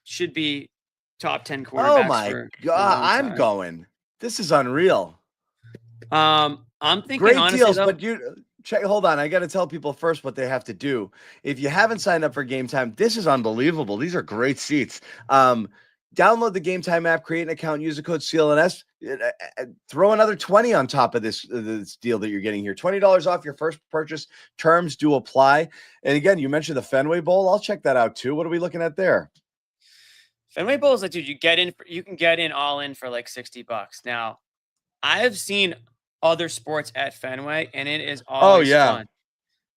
should be top 10 quarterbacks. Oh my God, I'm going. This is unreal. I'm thinking great honestly, deals, though, but hold on. I got to tell people first what they have to do. If you haven't signed up for Game Time, this is unbelievable. These are great seats. Download the Game Time app, create an account, use the code CLNS, throw another 20 on top of this deal that you're getting here. $20 off your first purchase. Terms do apply. And again, you mentioned the Fenway Bowl. I'll check that out too. What are we looking at there? Fenway Bowl is like, dude, you can get in all in for like $60. Now, I've seen other sports at Fenway, and it is always fun.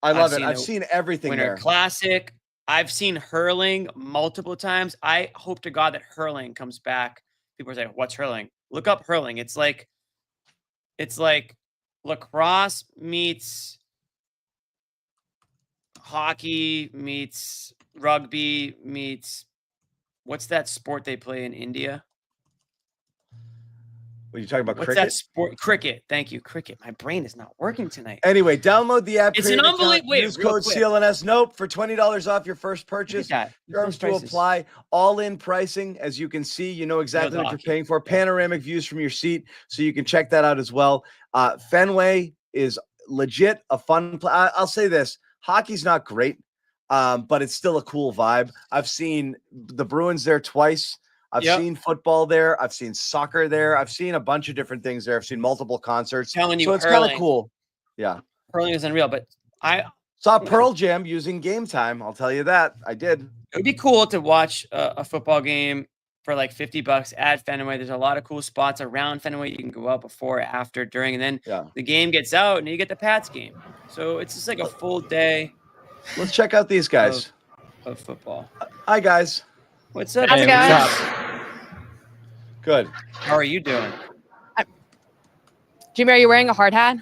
I love it. I've seen everything Winter there. Classic. I've seen hurling multiple times. I hope to God that hurling comes back. People are saying, "What's hurling?" Look up hurling. It's like lacrosse meets hockey meets rugby meets what's that sport they play in India? What are you talking about? What's cricket? that sport? Cricket. Thank you, cricket. My brain is not working tonight. Anyway, download the app. It's an unbelievable. Use code CLNS Nope for $20 off your first purchase. Terms to apply. All-in pricing, as you can see. You know exactly what you're paying for. Panoramic views from your seat, so you can check that out as well. Fenway is legit a fun play. I'll say this: hockey's not great, but it's still a cool vibe. I've seen the Bruins there twice. I've seen football there. I've seen soccer there. I've seen a bunch of different things there. I've seen multiple concerts. So it's kind of cool. Yeah. Hurling is unreal, but I saw Pearl Jam using Game Time. I'll tell you that. I did. It would be cool to watch a football game for like $50 at Fenway. There's a lot of cool spots around Fenway. You can go out before, after, during, and then the game gets out and you get the Pats game. So it's just like a full day. Let's check out these guys of football. Hi, guys. What's up? How's it going? What's up? Good. How are you doing? Jimmy, are you wearing a hard hat?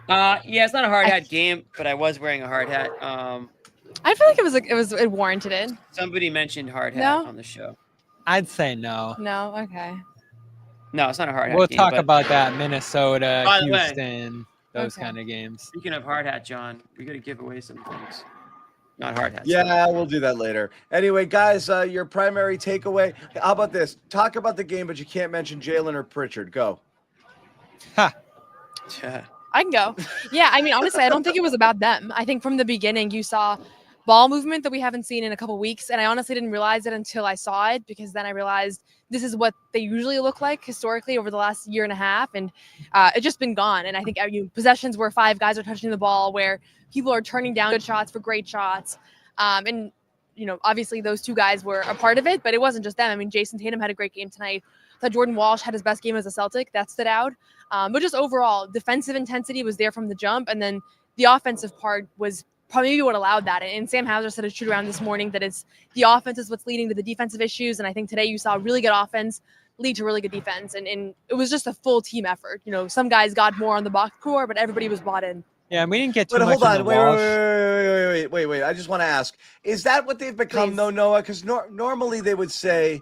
Yeah, it's not a hard hat game, but I was wearing a hard hat. I feel like it warranted it. Somebody mentioned hard hat on the show. I'd say no. No, okay. No, it's not a hard hat. We'll game, talk but about that. Minnesota, By the way, Houston, those kind of games. Speaking of hard hat, John, we got to give away some things. Not hard hats. Yeah, we'll do that later. Anyway, guys, your primary takeaway. How about this? Talk about the game, but you can't mention Jaylen or Pritchard. Go. I can go. Yeah, I mean, honestly, I don't think it was about them. I think from the beginning you saw ball movement that we haven't seen in a couple weeks, and I honestly didn't realize it until I saw it, because then I realized this is what they usually look like historically over the last year and a half, and it's just been gone. And I think possessions where 5 guys are touching the ball, where people are turning down good shots for great shots, and obviously those 2 guys were a part of it, but it wasn't just them. I mean, Jason Tatum had a great game tonight. I thought Jordan Walsh had his best game as a Celtic. That stood out. But just overall, defensive intensity was there from the jump, and then the offensive part was probably what allowed that. And Sam Hauser said a shoot around this morning that it's the offense is what's leading to the defensive issues. And I think today you saw really good offense lead to really good defense. And it was just a full team effort. Some guys got more on the box score, but everybody was bought in. Yeah, we didn't get too But much hold on, on wait. I just want to ask: is that what they've become, though, Noah? Because normally they would say,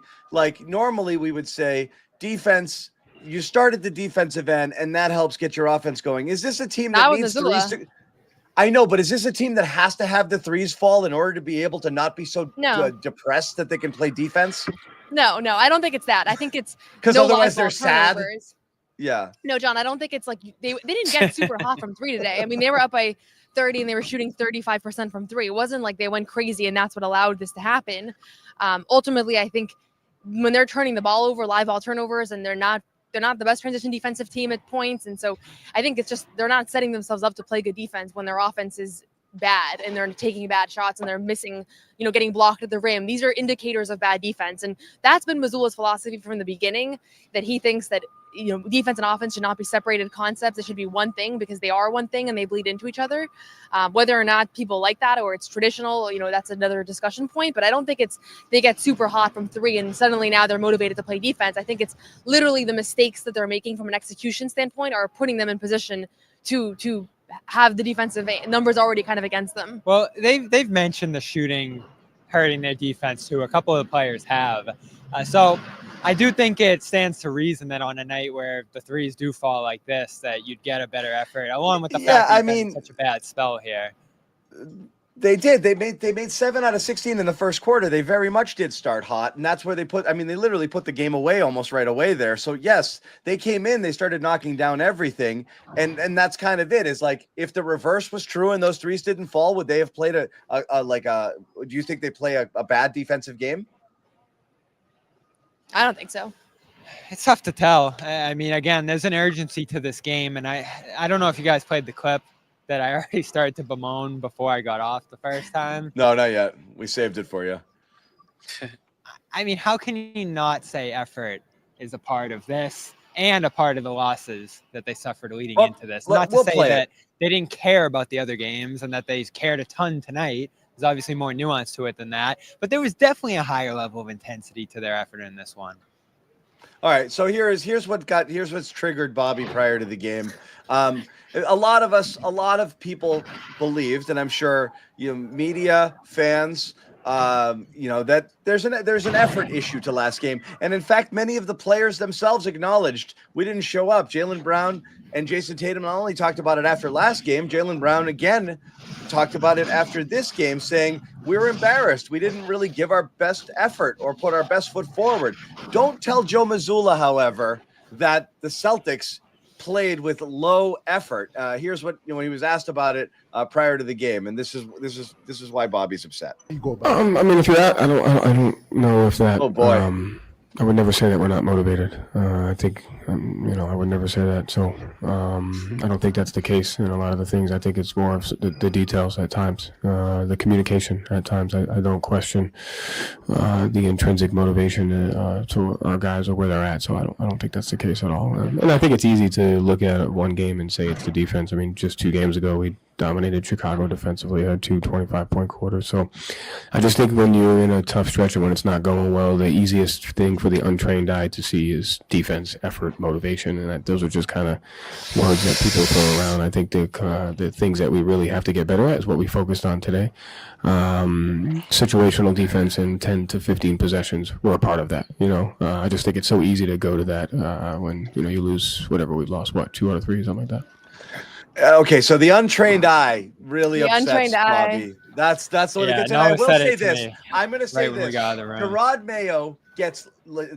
normally we would say defense. You start at the defensive end, and that helps get your offense going. Is this a team that needs threes? I know, but is this a team that has to have the threes fall in order to be able to not be so depressed that they can play defense? No, I don't think it's that. I think it's because otherwise they're sad. Turnovers. Yeah. No, John, I don't think it's like they didn't get super hot from 3 today. I mean, they were up by 30 and they were shooting 35% from 3. It wasn't like they went crazy and that's what allowed this to happen. Ultimately, I think when they're turning the ball over, live ball turnovers, and they're not the best transition defensive team at points. And so I think it's just they're not setting themselves up to play good defense when their offense is bad and they're taking bad shots and they're missing, getting blocked at the rim. These are indicators of bad defense. And that's been Mazzulla's philosophy from the beginning, that he thinks that, defense and offense should not be separated concepts. It should be one thing because they are one thing and they bleed into each other. Whether or not people like that or it's traditional, that's another discussion point. But I don't think they get super hot from 3 and suddenly now they're motivated to play defense. I think it's literally the mistakes that they're making from an execution standpoint are putting them in position to have the defensive numbers already kind of against them. Well, they've mentioned the shooting hurting their defense too. A couple of the players have. So I do think it stands to reason that on a night where the threes do fall like this, that you'd get a better effort, along with the fact that you've had such a bad spell here. They did. They made 7 out of 16 in the first quarter. They very much did start hot, and that's where they put. I mean, they literally put the game away almost right away there. So yes, they came in. They started knocking down everything, and that's kind of it. Is like if the reverse was true and those threes didn't fall, would they have played a do you think they play a bad defensive game? I don't think so. It's tough to tell. I mean, again, there's an urgency to this game, and I don't know if you guys played the clip that I already started to bemoan before I got off the first time. No, not yet. We saved it for you. I mean, how can you not say effort is a part of this and a part of the losses that they suffered leading into this? Not to say that they didn't care about the other games and that they cared a ton tonight. There's obviously more nuance to it than that, but there was definitely a higher level of intensity to their effort in this one. All right, so here's what's triggered Bobby prior to the game. A lot of people believed, and I'm sure media, fans, that there's an effort issue to last game, and in fact, many of the players themselves acknowledged we didn't show up. Jaylen Brown and Jason Tatum not only talked about it after last game, Jaylen Brown again talked about it after this game, saying we were embarrassed. We didn't really give our best effort or put our best foot forward. Don't tell Joe Mazzulla, however, that the Celtics played with low effort. Here's what when he was asked about it prior to the game, and this is why Bobby's upset. I mean, if you're at, I don't know if that. Oh boy. I would never say that we're not motivated. I think, I would never say that. So I don't think that's the case in a lot of the things. I think it's more of the details at times, the communication at times. I don't question the intrinsic motivation to our guys or where they're at. So I don't think that's the case at all. And I think it's easy to look at one game and say it's the defense. I mean, just 2 games ago, we dominated Chicago defensively, had 2 25-point quarters. So I just think when you're in a tough stretch and when it's not going well, the easiest thing for the untrained eye to see is defense, effort, motivation, and those are just kind of words that people throw around. I think the things that we really have to get better at is what we focused on today. Situational defense and 10 to 15 possessions were a part of that. I just think it's so easy to go to that when you lose whatever we've lost, 2 out of 3, something like that. Okay, so the untrained eye really upsets Bobby. That's the one that gets. I will say this. I'm going to say this. Gerard Mayo gets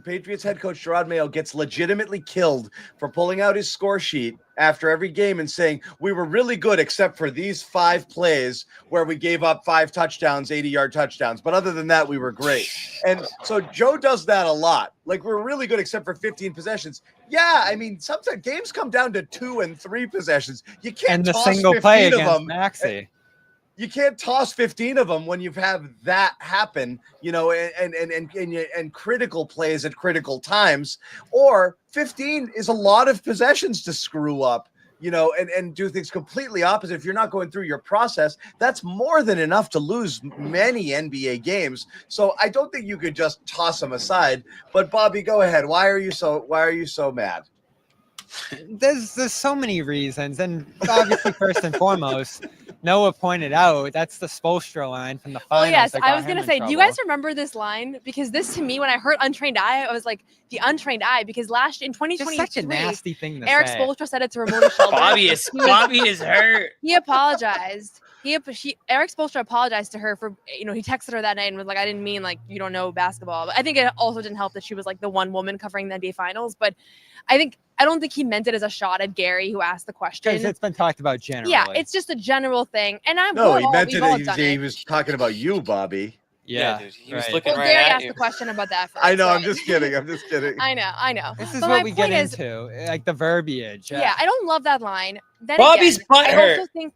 Patriots head coach Gerard Mayo gets legitimately killed for pulling out his score sheet after every game and saying we were really good except for these 5 plays where we gave up 5 touchdowns, 80-yard touchdowns. But other than that, we were great. And so Joe does that a lot. Like we're really good except for 15 possessions. Yeah, I mean sometimes games come down to 2 and 3 possessions. You can't toss 15 play of against them. Maxey. You can't toss 15 of them when you've had that happen, and critical plays at critical times. Or 15 is a lot of possessions to screw up, and do things completely opposite. If you're not going through your process, that's more than enough to lose many NBA games. So I don't think you could just toss them aside. But Bobby, go ahead. Why are you so mad? There's so many reasons, and obviously first and foremost, Noah pointed out that's the Spoelstra line from the finals. Oh yes, I was gonna say, do you guys remember this line? Because this to me, when I heard untrained eye, I was like the untrained eye. Because in 2023, such a nasty thing to Eric say. Spoelstra said it to Ramona Shelburne. Bobby is hurt. He apologized. Eric Spoelstra apologized to her for, he texted her that night and was like, I didn't mean like you don't know basketball. But I think it also didn't help that she was like the one woman covering the NBA finals. But I don't think he meant it as a shot at Gary, who asked the question. Because it's been talked about generally. Yeah, it's just a general thing. And he meant it. He was talking about you, Bobby. Yeah, dude, he was looking right Gary at asked you. the question about that. I know. I'm just kidding. I know. This is But what my we get point is, into, like the verbiage. Yeah, I don't love that line. Then Bobby's again, butthurt.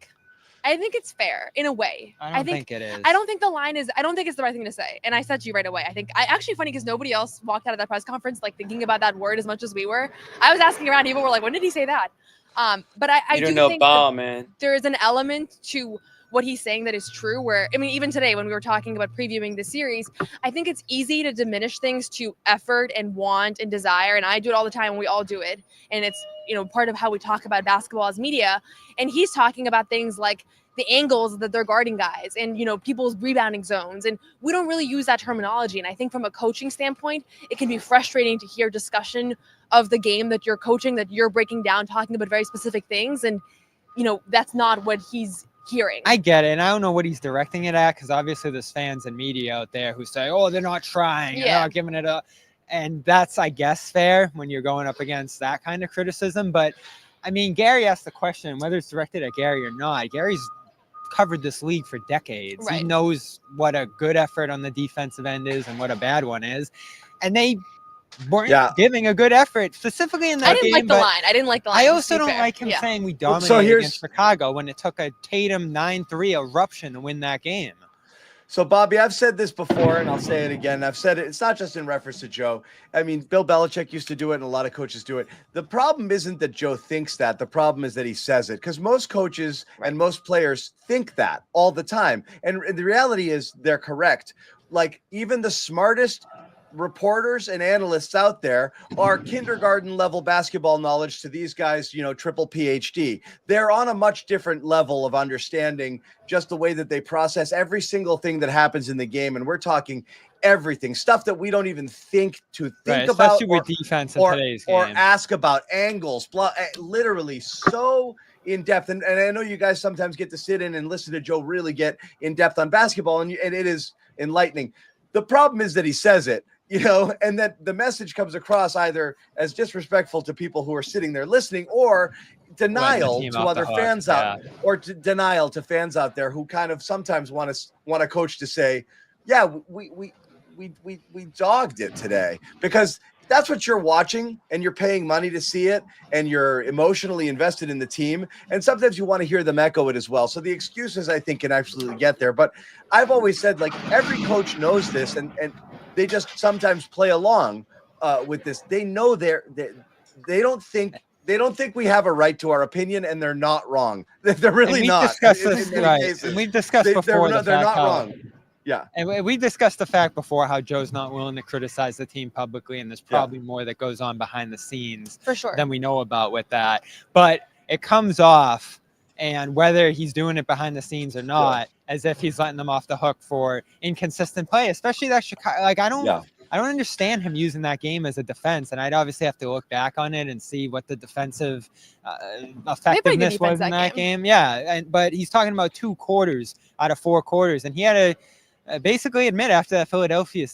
I think it's fair in a way. I don't think it is. I don't think the line is. I don't think it's the right thing to say. And I said to you right away. I think actually funny because nobody else walked out of that press conference like thinking about that word as much as we were. I was asking around. People were like, "When did he say that?" But I You don't do know think ball, man. there is an element to what he's saying that is true. Where I mean, even today when we were talking about previewing the series, I think it's easy to diminish things to effort and want and desire. And I do it all the time. And we all do it. And it's part of how we talk about basketball as media. And he's talking about things like the angles that they're guarding guys and, people's rebounding zones. And we don't really use that terminology. And I think from a coaching standpoint, it can be frustrating to hear discussion of the game that you're coaching, that you're breaking down, talking about very specific things. And, that's not what he's hearing. I get it. And I don't know what he's directing it at, because obviously there's fans and media out there who say, oh, they're not trying. They're not giving it up. And that's, I guess, fair when you're going up against that kind of criticism. But, I mean, Gary asked the question, whether it's directed at Gary or not. Gary's covered this league for decades. Right. He knows what a good effort on the defensive end is and what a bad one is. And they weren't giving a good effort, specifically in that game. I didn't like the line. I also don't like him saying we dominated against Chicago when it took a Tatum 9-3 eruption to win that game. So, Bobby, I've said this before, and I'll say it again. I've said it. It's not just in reference to Joe. I mean, Bill Belichick used to do it, and a lot of coaches do it. The problem isn't that Joe thinks that. The problem is that he says it, because most coaches and most players think that all the time. And the reality is they're correct. Like, even the smartest reporters and analysts out there are kindergarten level basketball knowledge to these guys, triple PhD. They're on a much different level of understanding just the way that they process every single thing that happens in the game. And we're talking everything, stuff that we don't even think about, especially with defense in today's game, or ask about angles, literally so in depth. And I know you guys sometimes get to sit in and listen to Joe really get in depth on basketball, and it is enlightening. The problem is that he says it, and that the message comes across either as disrespectful to people who are sitting there listening, or denial to other fans or denial to fans out there who kind of sometimes want a coach to say, yeah, we dogged it today, because that's what you're watching and you're paying money to see it and you're emotionally invested in the team. And sometimes you want to hear them echo it as well. So the excuses, I think, can absolutely get there. But I've always said, like, every coach knows this, and they just sometimes play along with this. They know they don't think we have a right to our opinion, and they're not wrong. They're really not. Discussed this, right. And we've discussed before. They're not wrong. Yeah. And we discussed the fact before how Joe's not willing to criticize the team publicly, and there's probably more that goes on behind the scenes for sure than we know about with that. But it comes off, and whether he's doing it behind the scenes or not, as if he's letting them off the hook for inconsistent play, especially that Chicago. Like, I don't understand him using that game as a defense, and I'd obviously have to look back on it and see what the defensive effectiveness was in that game. Yeah, but he's talking about 2 quarters out of 4 quarters, and he had to basically admit after that Philadelphia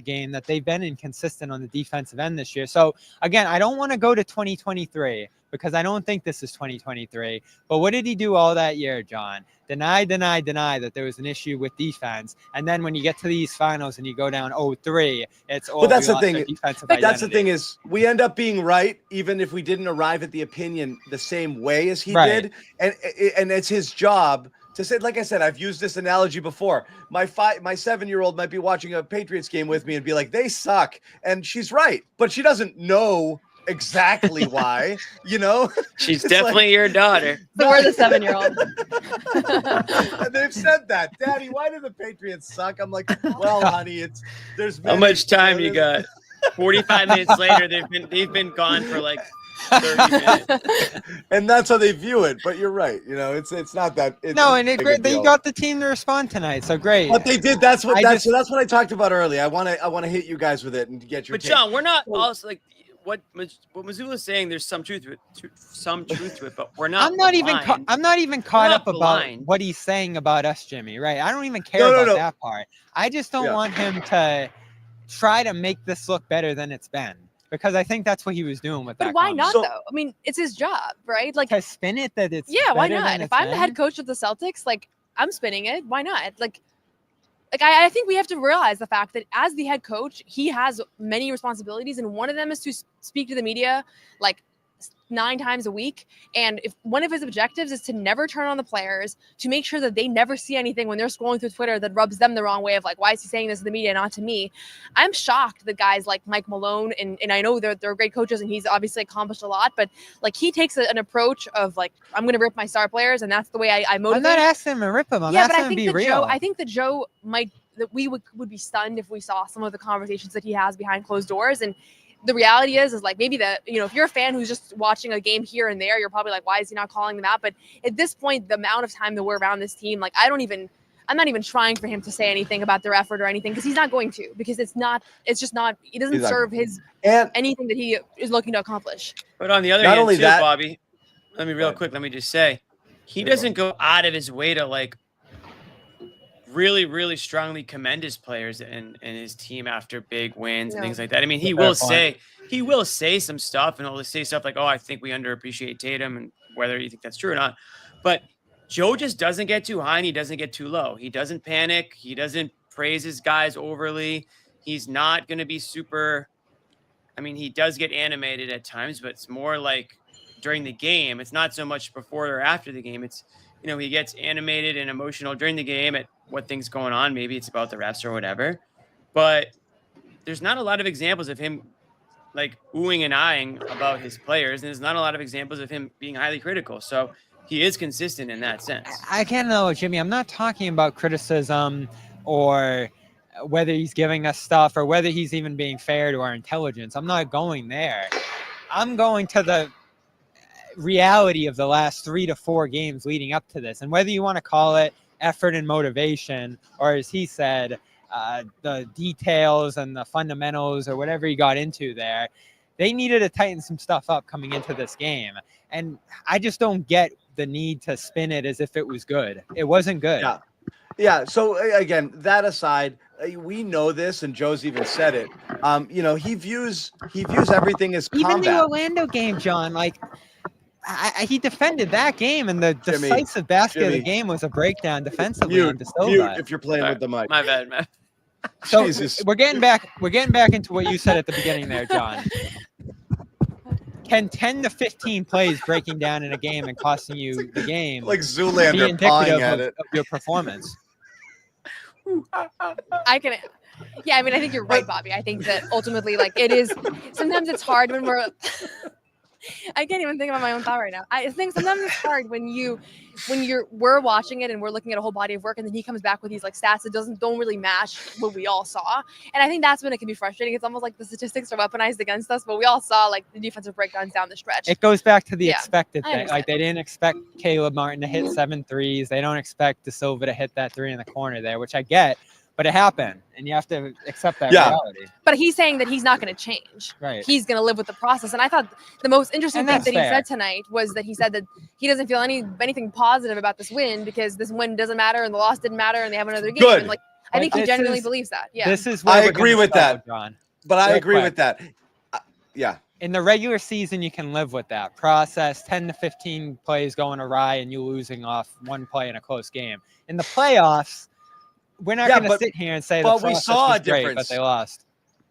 game that they've been inconsistent on the defensive end this year. So, again, I don't want to go to 2023 because I don't think this is 2023. But what did he do all that year, John? Deny that there was an issue with defense. And then when you get to these finals and you go down 0-3, it's all. But that's the thing. That's the thing is we end up being right even if we didn't arrive at the opinion the same way as he did. And it's his job to say, like I said, I've used this analogy before. My 7-year-old might be watching a Patriots game with me and be like, they suck. And she's right, but she doesn't know exactly why, She's definitely your daughter. So we're the 7-year-old. And they've said that, Daddy, why do the Patriots suck? I'm like, well, honey, there's how much time you got? 45 minutes later, they've been gone for like 30 minutes. And that's how they view it. But you're right. It's not that. They got the team to respond tonight. So great. But they did. That's what I talked about earlier. I want to hit you guys with it and get your. But take. John, we're not also like what Mazzulla's saying. There's some truth to it, but we're not. I'm not even caught up about what he's saying about us, Jimmy. Right? I don't even care about that part. I just don't want him to try to make this look better than it's been. Because I think that's what he was doing with that. But why not, though? I mean, it's his job, right? Like, to spin it that it's why not? If I'm the head coach of the Celtics, like, I'm spinning it. Why not? Like I think we have to realize the fact that as the head coach, he has many responsibilities, and one of them is to speak to the media, like, 9 times a week. And if one of his objectives is to never turn on the players, to make sure that they never see anything when they're scrolling through Twitter that rubs them the wrong way of like, why is he saying this to the media, not to me? I'm shocked that guys like Mike Malone, and I know they're great coaches and he's obviously accomplished a lot, but like he takes an approach of like, I'm going to rip my star players, and that's the way I motivate. I'm not asking him to rip them. I'm asking him to be real. I think that Joe that we would be stunned if we saw some of the conversations that he has behind closed doors. And the reality is like maybe if you're a fan who's just watching a game here and there, you're probably like, why is he not calling them out? But at this point, the amount of time that we're around this team, like I'm not even trying for him to say anything about their effort or anything, because he's not going to, because it doesn't serve anything that he is looking to accomplish. But on the other hand, too, Bobby, let me just say, he doesn't go out of his way to like really, really strongly commend his players and his team after big wins and things like that. I mean, he will say some stuff, and he'll say stuff like, oh, I think we underappreciate Tatum, and whether you think that's true or not. But Joe just doesn't get too high and he doesn't get too low. He doesn't panic. He doesn't praise his guys overly. He's not going to be super. I mean, he does get animated at times, but it's more like during the game. It's not so much before or after the game. It's, he gets animated and emotional during the game at what things going on. Maybe it's about the refs or whatever, but there's not a lot of examples of him like oohing and eyeing about his players. And there's not a lot of examples of him being highly critical. So he is consistent in that sense. I can't know, Jimmy. I'm not talking about criticism or whether he's giving us stuff or whether he's even being fair to our intelligence. I'm not going there. I'm going to the reality of the last 3 to 4 games leading up to this. And whether you want to call it effort and motivation, or as he said, the details and the fundamentals or whatever he got into there, they needed to tighten some stuff up coming into this game. And I just don't get the need to spin it as if it was good. It wasn't good. Yeah. So again, that aside, we know this, and Joe's even said it. He views everything as combat. Even the Orlando game, John, like he defended that game, and the decisive basket of the game was a breakdown defensively. Mute if you're playing with the mic. My bad, man. So Jesus. we're getting back into what you said at the beginning there, John. Can 10 to 15 plays breaking down in a game and costing you the game like Zoolander pawing at it of your performance? I think you're right, Bobby. I think that ultimately, like, it is, sometimes it's hard when I can't even think about my own thought right now. I think sometimes it's hard when we're watching it and we're looking at a whole body of work, and then he comes back with these like stats that don't really match what we all saw. And I think that's when it can be frustrating. It's almost like the statistics are weaponized against us, but we all saw like the defensive breakdowns down the stretch. It goes back to the expected thing. Like they didn't expect Caleb Martin to hit 7 threes. They don't expect De Silva to hit that 3 in the corner there, which I get. But it happened, and you have to accept that reality. But he's saying that he's not going to change. Right. He's going to live with the process. And I thought the most interesting thing that he said tonight was that he said that he doesn't feel anything positive about this win because this win doesn't matter and the loss didn't matter and they have another game. Good. And I think he genuinely believes that. Yeah. This is I agree with that, John. But I agree with that. Yeah. In the regular season, you can live with that process. 10 to 15 plays going awry and you losing off one play in a close game. In the playoffs, we're not going to sit here and say the process was great, but they lost.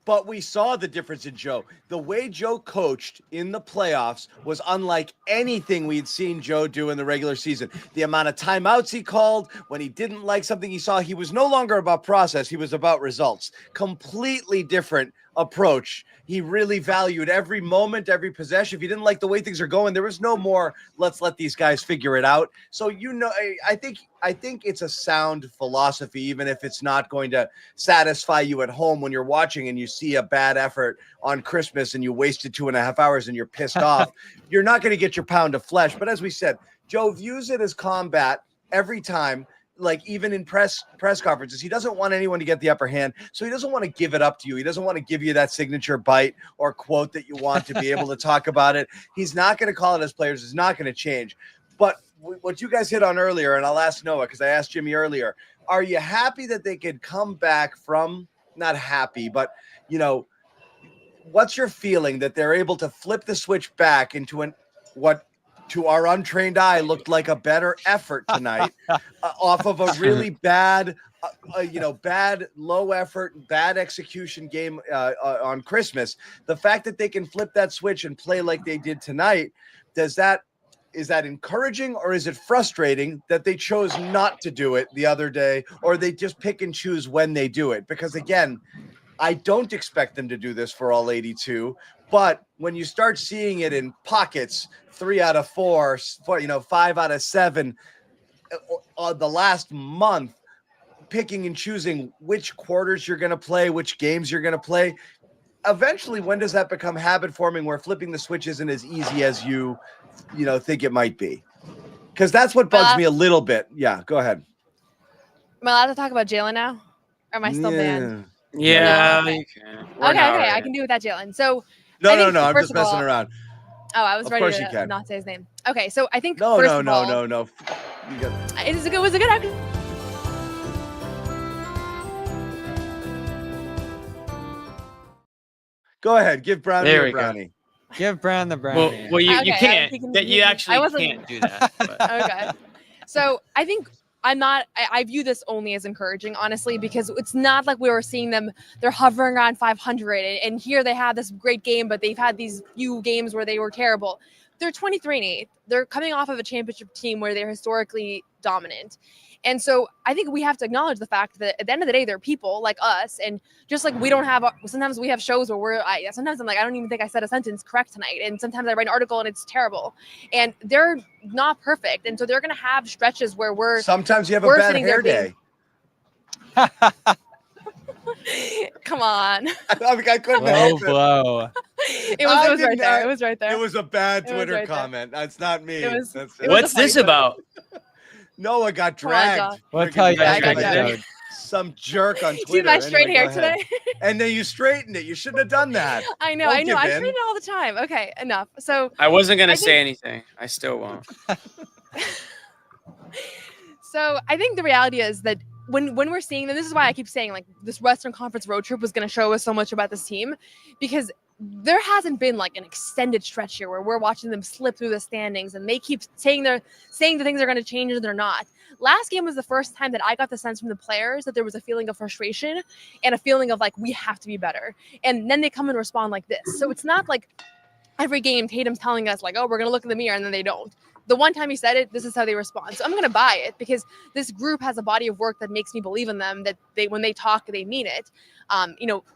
But we saw the difference in Joe. The way Joe coached in the playoffs was unlike anything we'd seen Joe do in the regular season. The amount of timeouts he called when he didn't like something he saw, he was no longer about process. He was about results. Completely different approach. He really valued every moment, every possession. If he didn't like the way things are going, there was no more, let's let these guys figure it out. So, I think it's a sound philosophy, even if it's not going to satisfy you at home when you're watching and you see a bad effort on Christmas and you wasted 2.5 hours and you're pissed off. You're not going to get your pound of flesh. But as we said, Joe views it as combat every time. Like even in press conferences, he doesn't want anyone to get the upper hand. So he doesn't want to give it up to you. He doesn't want to give you that signature bite or quote that you want to be able to talk about it. He's not going to call it as players. It's not going to change. But what you guys hit on earlier, and I'll ask Noah, because I asked Jimmy earlier, are you happy that they could come back from, not happy, but, what's your feeling that they're able to flip the switch back into what to our untrained eye looked like a better effort tonight off of a really bad, bad low effort, bad execution game on Christmas. The fact that they can flip that switch and play like they did tonight, is that encouraging or is it frustrating that they chose not to do it the other day, or they just pick and choose when they do it? Because again, I don't expect them to do this for all 82, but when you start seeing it in pockets, 3 out of 4, 5 out of 7, the last month, picking and choosing which quarters you're going to play, which games you're going to play, eventually, when does that become habit forming where flipping the switch isn't as easy as you think it might be? Because that's what bugs me a little bit. Yeah, go ahead. Am I allowed to talk about Jaylen now? Or am I still banned? Yeah, No? Okay. you can. Okay, I can do without Jaylen. So No, I think, I'm first just of all, messing around. Oh, I was Of ready course you to can. not say his name. Okay, so I think No. first of all, You got it was a good act. Go ahead, give Brownie There a we go. brownie. Give Brown the brownie. Well, you Okay, can't. he can- That you I actually wasn't- can't do that. But. Okay. So I think I view this only as encouraging, honestly, because it's not like we were seeing them, they're hovering around 500 and here they have this great game, but they've had these few games where they were terrible. They're 23-8. They're coming off of a championship team where they're historically dominant. And so I think we have to acknowledge the fact that at the end of the day, they're people like us. And just like we don't have, sometimes we have shows where sometimes I'm like, I don't even think I said a sentence correct tonight. And sometimes I write an article and it's terrible. And they're not perfect. And so they're going to have stretches where sometimes you have a bad hair day. Come on. I couldn't help it. Blow. It was right there. It was right there. It was a bad It was Twitter right there. comment. That's not me. It was- That's it was What's this about? Noah got Come on, dragged. John. We'll tell you I guys got episode. Some jerk on Twitter. See my straight Anyway, hair go ahead. today? And then you straightened it. You shouldn't have done that. I know. Don't I give in. straighten it all the time. Okay, enough. So I wasn't gonna I say think- anything. I still won't. So I think the reality is that when we're seeing them, this is why I keep saying like this Western Conference road trip was going to show us so much about this team, because there hasn't been like an extended stretch here where we're watching them slip through the standings and they keep saying the things are going to change and they're not. Last game was the first time that I got the sense from the players that there was a feeling of frustration and a feeling of like, we have to be better. And then they come and respond like this. So it's not like every game Tatum's telling us like, oh, we're going to look in the mirror, and then they don't. The one time he said it, this is how they respond. So I'm going to buy it because this group has a body of work that makes me believe in them, that when they talk, they mean it.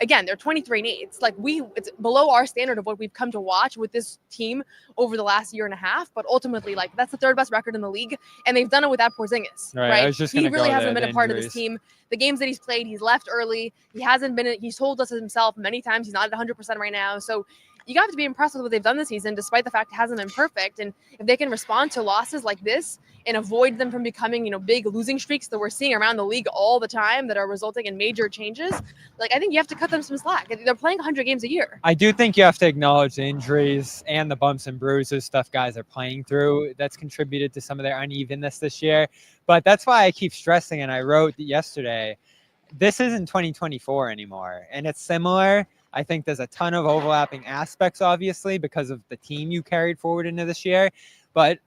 Again, they're 23-8. It's like it's below our standard of what we've come to watch with this team over the last year and a half. But ultimately, like that's the third best record in the league, and they've done it without Porzingis. Right. I was just he gonna really go hasn't there, been the a part of this injuries. team. The games that he's played, he's left early. He hasn't been. He's told us himself many times he's not at 100% right now. So you got to be impressed with what they've done this season, despite the fact it hasn't been perfect. And if they can respond to losses like this and avoid them from becoming, big losing streaks that we're seeing around the league all the time that are resulting in major changes, like I think you have to cut them some slack. They're playing 100 games a year. I do think you have to acknowledge the injuries and the bumps and bruises stuff guys are playing through. That's contributed to some of their unevenness this year. But that's why I keep stressing, and I wrote yesterday, this isn't 2024 anymore. And it's similar. I think there's a ton of overlapping aspects, obviously, because of the team you carried forward into this year. But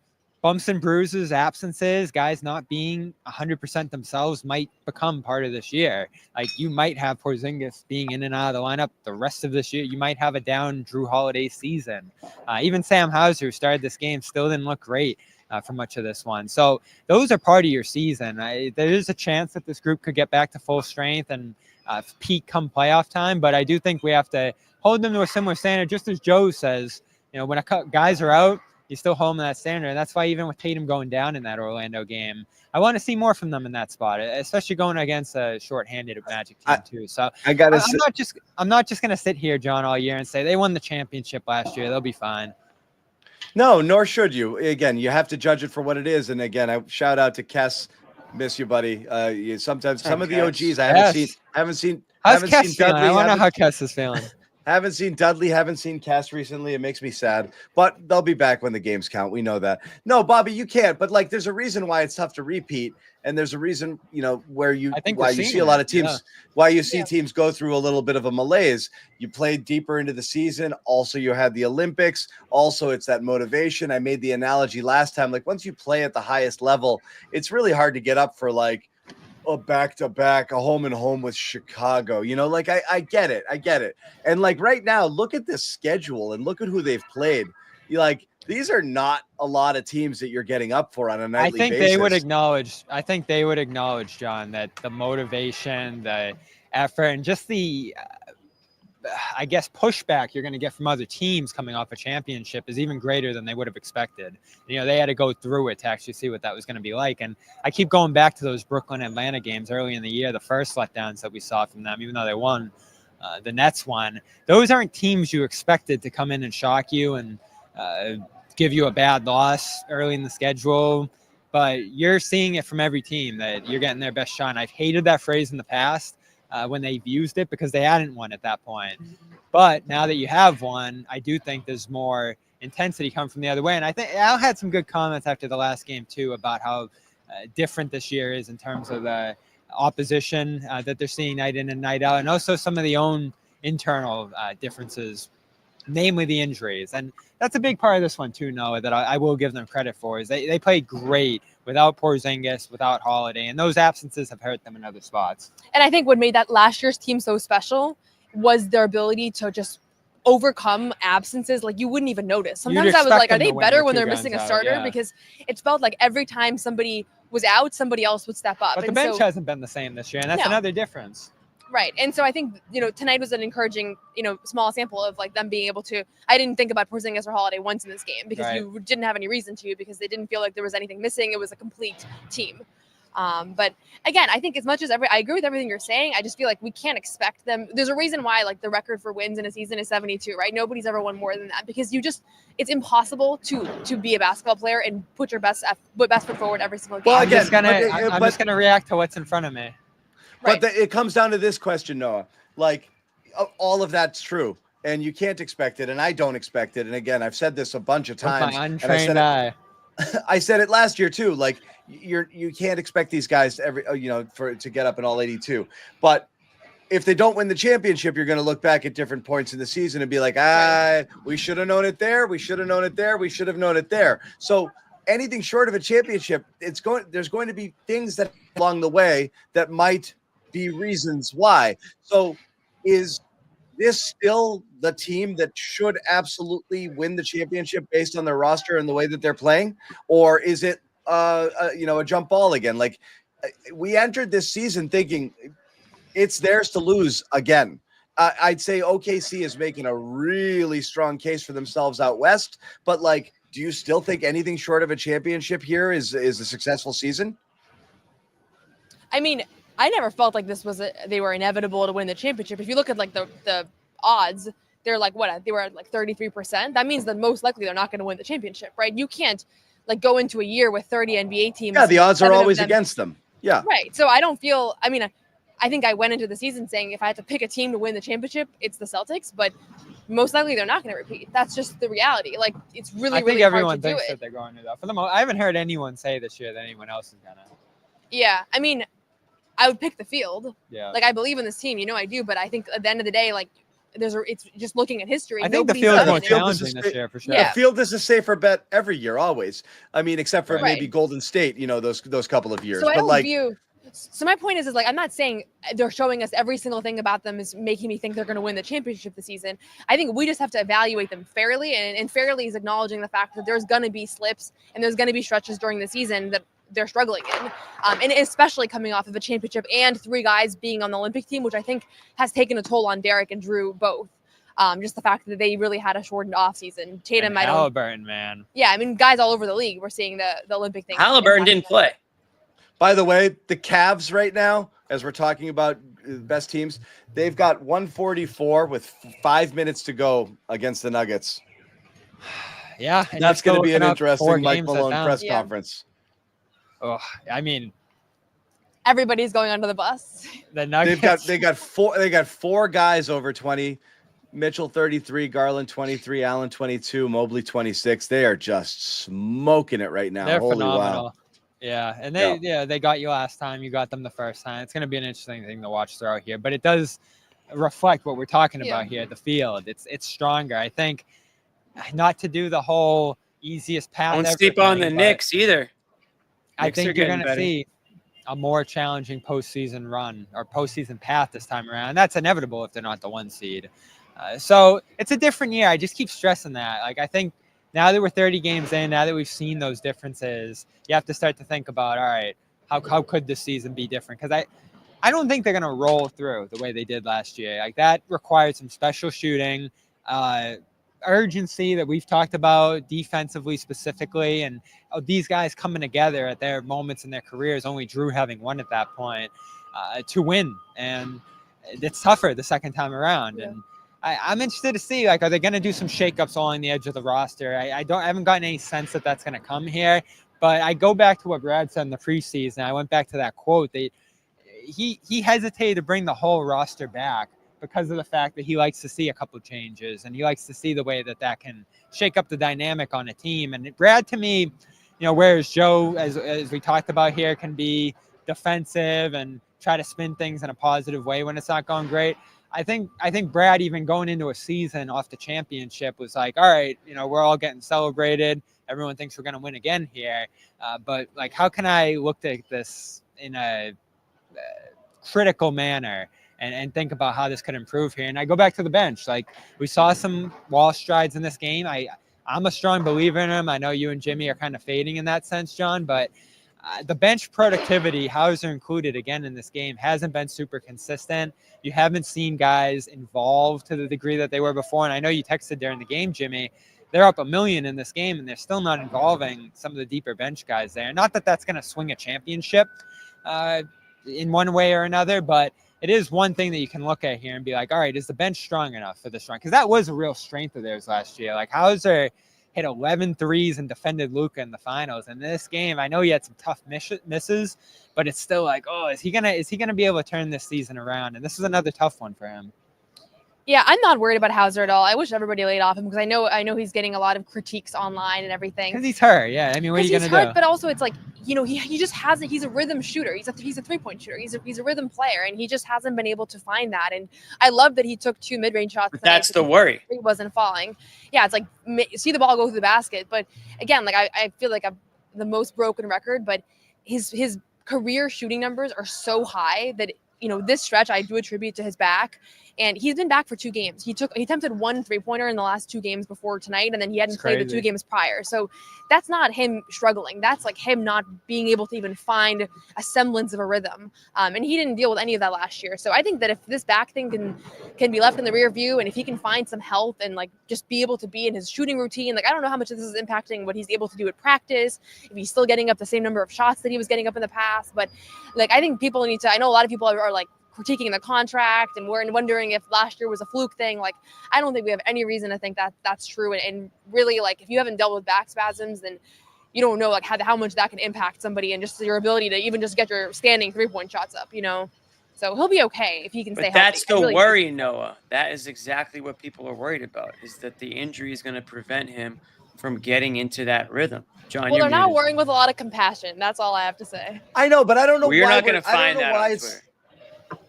bumps and bruises, absences, guys not being 100% themselves might become part of this year. Like you might have Porzingis being in and out of the lineup the rest of this year. You might have a down Drew Holiday season. Even Sam Hauser, who started this game, still didn't look great for much of this one. So those are part of your season. There is a chance that this group could get back to full strength and peak come playoff time, but I do think we have to hold them to a similar standard. Just as Joe says, when guys are out, you still hold them to that standard. And that's why even with Tatum going down in that Orlando game, I want to see more from them in that spot, especially going against a shorthanded Magic team too. So I'm not just going to sit here, John, all year and say they won the championship last year. They'll be fine. No, nor should you. Again, you have to judge it for what it is. And again, I shout out to Kess. Miss you, buddy. Sometimes some of the OGs I haven't seen. How's Kess feeling? I want to know how Kess is feeling. Haven't seen Dudley. Haven't seen Kess recently. It makes me sad, but they'll be back when the games count. We know that. No, Bobby, you can't. But like, there's a reason why it's tough to repeat, and there's a reason, why you see a lot of teams, why you see teams go through a little bit of a malaise. You played deeper into the season. Also, you had the Olympics. Also, it's that motivation. I made the analogy last time. Like once you play at the highest level, it's really hard to get up for like a back-to-back, a home and home with Chicago. I get it. And like right now, look at this schedule and look at who they've played. These are not a lot of teams that you're getting up for on a nightly basis. I think they would acknowledge, John, that the motivation, the effort, and just the pushback you're going to get from other teams coming off a championship is even greater than they would have expected. They had to go through it to actually see what that was going to be like. And I keep going back to those Brooklyn Atlanta games early in the year, the first letdowns that we saw from them, even though they won. the Nets one. Those aren't teams you expected to come in and shock you and give you a bad loss early in the schedule. But you're seeing it from every team that you're getting their best shot. And I've hated that phrase in the past when they've used it because they hadn't won at that point. But now that you have one, I do think there's more intensity coming from the other way. And I think Al had some good comments after the last game, too, about how different this year is in terms of the opposition that they're seeing night in and night out, and also some of the own internal differences, namely the injuries. And that's a big part of this one, too, Noah, that I will give them credit for, is they played great without Porzingis, without Holiday, and those absences have hurt them in other spots. And I think what made that last year's team so special was their ability to just overcome absences like you wouldn't even notice. Sometimes I was like, are they better when they're missing a starter? Because it felt like every time somebody was out, somebody else would step up. But the bench hasn't been the same this year, and that's another difference. Right. And so I think, tonight was an encouraging, small sample of like them being able to, I didn't think about Porzingis or Holiday once in this game because you didn't have any reason to, because they didn't feel like there was anything missing. It was a complete team. But again, I think as much as I agree with everything you're saying, I just feel like we can't expect them. There's a reason why like the record for wins in a season is 72, right? Nobody's ever won more than that because it's impossible to be a basketball player and put your best foot forward every single game. Well, I'm just gonna react to what's in front of me. But it comes down to this question, Noah. Like, all of that's true, and you can't expect it, and I don't expect it. And again, I've said this a bunch of times. My untrained eye. I said it last year too. Like, you can't expect these guys to get up in all 82. But if they don't win the championship, you're going to look back at different points in the season and be like, we should have known it there. We should have known it there. We should have known it there. So anything short of a championship, there's going to be things that along the way that might be reasons why. So is this still the team that should absolutely win the championship based on their roster and the way that they're playing? Or is it a jump ball again? Like, we entered this season thinking it's theirs to lose again. I'd say OKC is making a really strong case for themselves out west, but like, do you still think anything short of a championship here is a successful season? I mean, I never felt like they were inevitable to win the championship. If you look at like the odds, they're like they were at like 33%. That means that most likely they're not going to win the championship, right? You can't like go into a year with 30 NBA teams. Yeah, the odds are always against them. Yeah. Right. So I don't feel, I think I went into the season saying if I had to pick a team to win the championship, it's the Celtics, but most likely they're not going to repeat. That's just the reality. Like, it's really, I think really everyone hard to do thinks it. that they're going to that. For the most, I haven't heard anyone say this year that anyone else is going to. Yeah. I would pick the field. Yeah. Like, I believe in this team, I do, but I think at the end of the day, like, it's just looking at history. I think the field's more challenging this year for sure. The field is a safer bet every year, always. Except for maybe Golden State, those couple of years. So I don't view. So my point is like, I'm not saying they're showing us every single thing about them is making me think they're going to win the championship this season. I think we just have to evaluate them fairly, and fairly is acknowledging the fact that there's going to be slips and there's going to be stretches during the season that they're struggling in, and especially coming off of a championship and 3 guys being on the Olympic team, which I think has taken a toll on Derek and Drew both. Just the fact that they really had a shortened offseason. Tatum, Halliburton, man. Yeah, guys all over the league, we're seeing the Olympic thing. Halliburton didn't play. By the way, the Cavs right now, as we're talking about best teams, they've got 144 with 5 minutes to go against the Nuggets. Yeah, that's going to be an interesting Mike Malone press conference. Oh, everybody's going under the bus. The Nuggets. They got 4 guys over 20. Mitchell 33, Garland 23, Allen 22, Mobley 26. They are just smoking it right now. They're Holy phenomenal. Wow. Yeah, and they got you last time. You got them the first time. It's going to be an interesting thing to watch throughout here, but it does reflect what we're talking about here. The field, it's stronger. I think not to do the whole easiest path. Don't sleep on the Knicks either. I think you're going to see a more challenging postseason run or postseason path this time around. That's inevitable if they're not the 1 seed. So it's a different year. I just keep stressing that. Like, I think now that we're 30 games in, now that we've seen those differences, you have to start to think about, all right, how could this season be different? Because I don't think they're going to roll through the way they did last year. Like, that required some special shooting, urgency that we've talked about defensively specifically, and these guys coming together at their moments in their careers, only Drew having won at that point, to win. And it's tougher the second time around. And I'm interested to see, like, are they going to do some shakeups along the edge of the roster? I haven't gotten any sense that that's going to come here. But I go back to what Brad said in the preseason. I went back to that quote that he hesitated to bring the whole roster back because of the fact that he likes to see a couple changes and he likes to see the way that can shake up the dynamic on a team. And Brad, to me, whereas Joe, as we talked about here, can be defensive and try to spin things in a positive way when it's not going great. I think Brad, even going into a season off the championship, was like, all right, we're all getting celebrated. Everyone thinks we're going to win again here. But like, how can I look at this in a critical manner and think about how this could improve here? And I go back to the bench. Like, we saw some Walsh strides in this game. I'm a strong believer in him. I know you and Jimmy are kind of fading in that sense, John, but the bench productivity, Hauser included, again in this game, hasn't been super consistent. You haven't seen guys involved to the degree that they were before. And I know you texted during the game, Jimmy, they're up 1 million in this game, and they're still not involving some of the deeper bench guys there. Not that that's going to swing a championship in one way or another, but it is one thing that you can look at here and be like, all right, is the bench strong enough for this run? Because that was a real strength of theirs last year. Like, Hauser hit 11 threes and defended Luka in the finals. And this game, I know he had some tough misses, but it's still like, oh, is he gonna be able to turn this season around? And this is another tough one for him. Yeah, I'm not worried about Hauser at all. I wish everybody laid off him because I know he's getting a lot of critiques online and everything. Because he's hurt, yeah. I mean, what are you gonna do? But also, it's like, he just hasn't. He's a rhythm shooter. He's a 3-point shooter. He's a rhythm player, and he just hasn't been able to find that. And I love that he took 2 mid-range shots. That's the worry. He wasn't falling. Yeah, it's like see the ball go through the basket. But again, like I feel like I'm the most broken record, but his career shooting numbers are so high that this stretch I do attribute to his back. And he's been back for 2 games. He attempted 1 3-pointer in the last 2 games before tonight, and then he hadn't played the 2 games prior. So that's not him struggling. That's like him not being able to even find a semblance of a rhythm. And he didn't deal with any of that last year. So I think that if this back thing can be left in the rear view, and if he can find some health and like just be able to be in his shooting routine, like I don't know how much of this is impacting what he's able to do at practice, if he's still getting up the same number of shots that he was getting up in the past. But like, I think people need to, I know a lot of people are like, critiquing the contract and we're wondering if last year was a fluke thing. Like, I don't think we have any reason to think that that's true. And really, like, if you haven't dealt with back spasms, then you don't know like how much that can impact somebody and just your ability to even just get your standing 3-point shots up, So he'll be okay if he can stay healthy. That's the worry, Noah. That is exactly what people are worried about, is that the injury is going to prevent him from getting into that rhythm. John, well, they're not worrying with a lot of compassion. That's all I have to say. I know, but I don't know why. You're not going to find that on Twitter.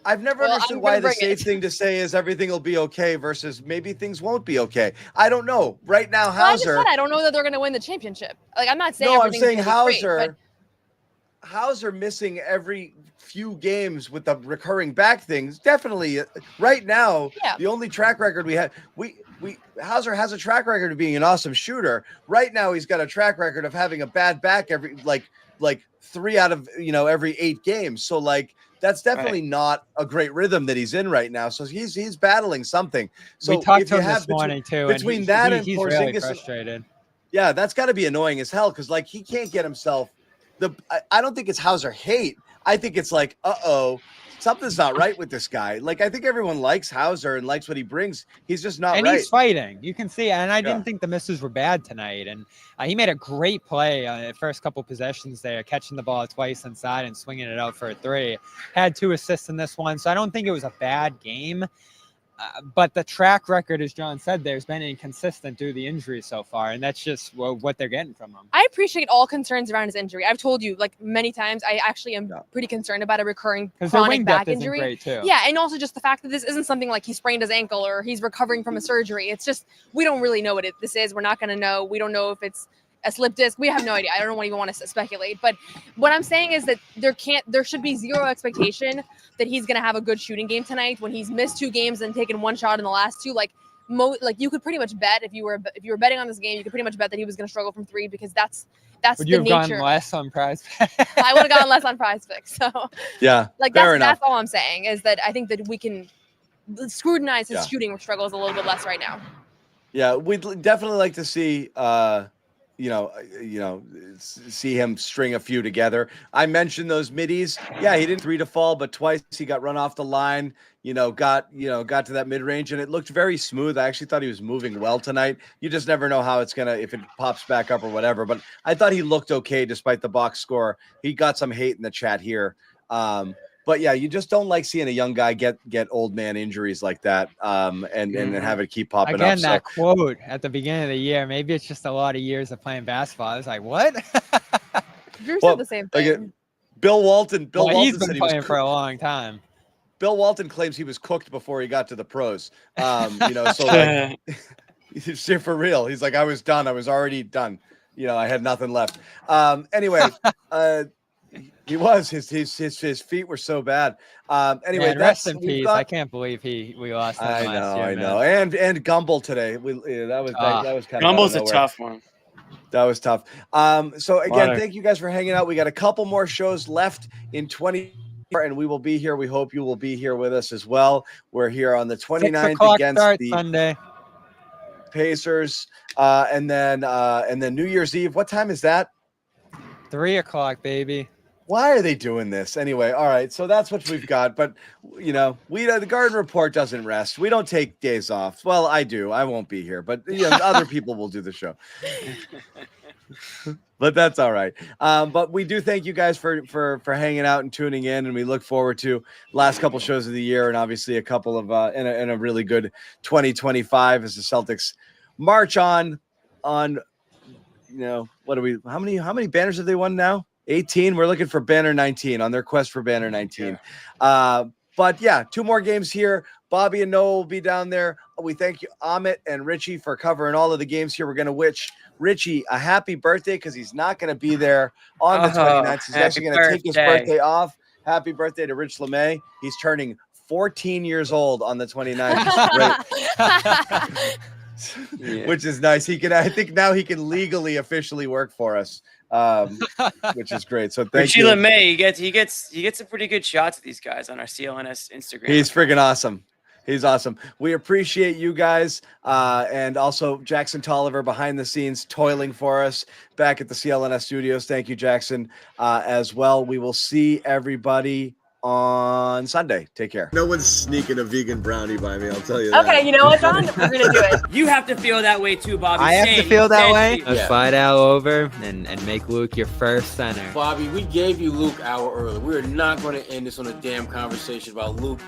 I've never understood why the safe thing to say is everything will be okay versus maybe things won't be okay. I don't know. Right now, Hauser. I don't know that they're going to win the championship. Like, I'm not saying. No, I'm saying Hauser. Great, but Hauser missing every few games with the recurring back things. Definitely, right now, the only track record we have, Hauser has a track record of being an awesome shooter. Right now, he's got a track record of having a bad back every like 3 out of every 8 games. So like. That's definitely not a great rhythm that he's in right now. So he's battling something. So we talked to him this morning too. Between that and he's Porzingis, really frustrated. Yeah, that's got to be annoying as hell because like he can't get himself. I don't think it's Hauser hate. I think it's like, something's not right with this guy. Like, I think everyone likes Hauser and likes what he brings. He's just not and right. He's fighting. You can see. And I didn't think the misses were bad tonight. And he made a great play on the first couple possessions there, catching the ball twice inside and swinging it out for a 3. Had 2 assists in this one. So I don't think it was a bad game. But the track record, as John said, there's been inconsistent due to the injury so far, and that's just what they're getting from him. I appreciate all concerns around his injury. I've told you like many times, I actually am pretty concerned about a recurring chronic back injury. Great too. Yeah, and also just the fact that this isn't something like he sprained his ankle or he's recovering from a surgery. It's just we don't really know what this is. We're not going to know. We don't know if it's a slip disc. We have no idea. I don't even want to speculate. But what I'm saying is that there should be zero expectation that he's going to have a good shooting game tonight when he's missed 2 games and taken 1 shot in the last 2. Like you could pretty much bet if you were betting on this game, you could pretty much bet that he was going to struggle from 3 because that's would you have gone less on Prize Picks? I would have gone less on Prize Picks. So yeah, like that's all I'm saying is that I think that we can scrutinize his shooting struggles a little bit less right now. Yeah, we'd definitely like to see see him string a few together. I mentioned those middies. Yeah, he didn't 3 to fall, but twice he got run off the line. Got to that mid range, and it looked very smooth. I actually thought he was moving well tonight. You just never know how if it pops back up or whatever. But I thought he looked okay despite the box score. He got some hate in the chat here. But yeah, you just don't like seeing a young guy get old man injuries like that, and have it keep popping up. Again, that quote at the beginning of the year, maybe it's just a lot of years of playing basketball. I was like, what? Drew said the same thing. Bill Walton. He's said been playing for a long time. Bill Walton claims he was cooked before he got to the pros. So like, for real, he's like, I was done. I was already done. I had nothing left. Anyway, he was his feet were so bad. Anyway, man, rest in peace. I can't believe we lost him last year. I know. And Gumble today. That was kind of Gumble's a tough one. That was tough. So again, thank you guys for hanging out. We got a couple more shows left in 20. And we will be here. We hope you will be here with us as well. We're here on the 29th against the Sunday Pacers, and then New Year's Eve. What time is that? 3 o'clock, baby. Why are they doing this anyway? All right, so that's what we've got. But the Garden Report doesn't rest. We don't take days off. Well, I do. I won't be here, but other people will do the show. But that's all right. But we do thank you guys for hanging out and tuning in, and we look forward to last couple shows of the year, and obviously a couple of in a really good 2025 as the Celtics march on. What are we? How many banners have they won now? 18. We're looking for banner 19 on their quest for banner 19. Yeah. But yeah, 2 more games here. Bobby and Noah will be down there. We thank you, Amit and Richie, for covering all of the games here. We're going to wish Richie a happy birthday because he's not going to be there on the 29th. He's actually going to take his birthday off. Happy birthday to Rich LeMay. He's turning 14 years old on the 29th. Which is nice. I think now he can legally officially work for us. Which is great. So thank you. Richie LeMay, he gets some pretty good shots of these guys on our CLNS Instagram. He's friggin' awesome. He's awesome. We appreciate you guys. And also Jackson Tolliver behind the scenes toiling for us back at the CLNS studios. Thank you, Jackson, as well. We will see everybody on Sunday. Take care. No one's sneaking a vegan brownie by me, I'll tell you that. Okay, you know what, John? We're going to do it. You have to feel that way too, Bobby. I have to feel that way. Let's fight out over and make Luke your first center. Bobby, we gave you Luke an hour early. We're not going to end this on a damn conversation about Luke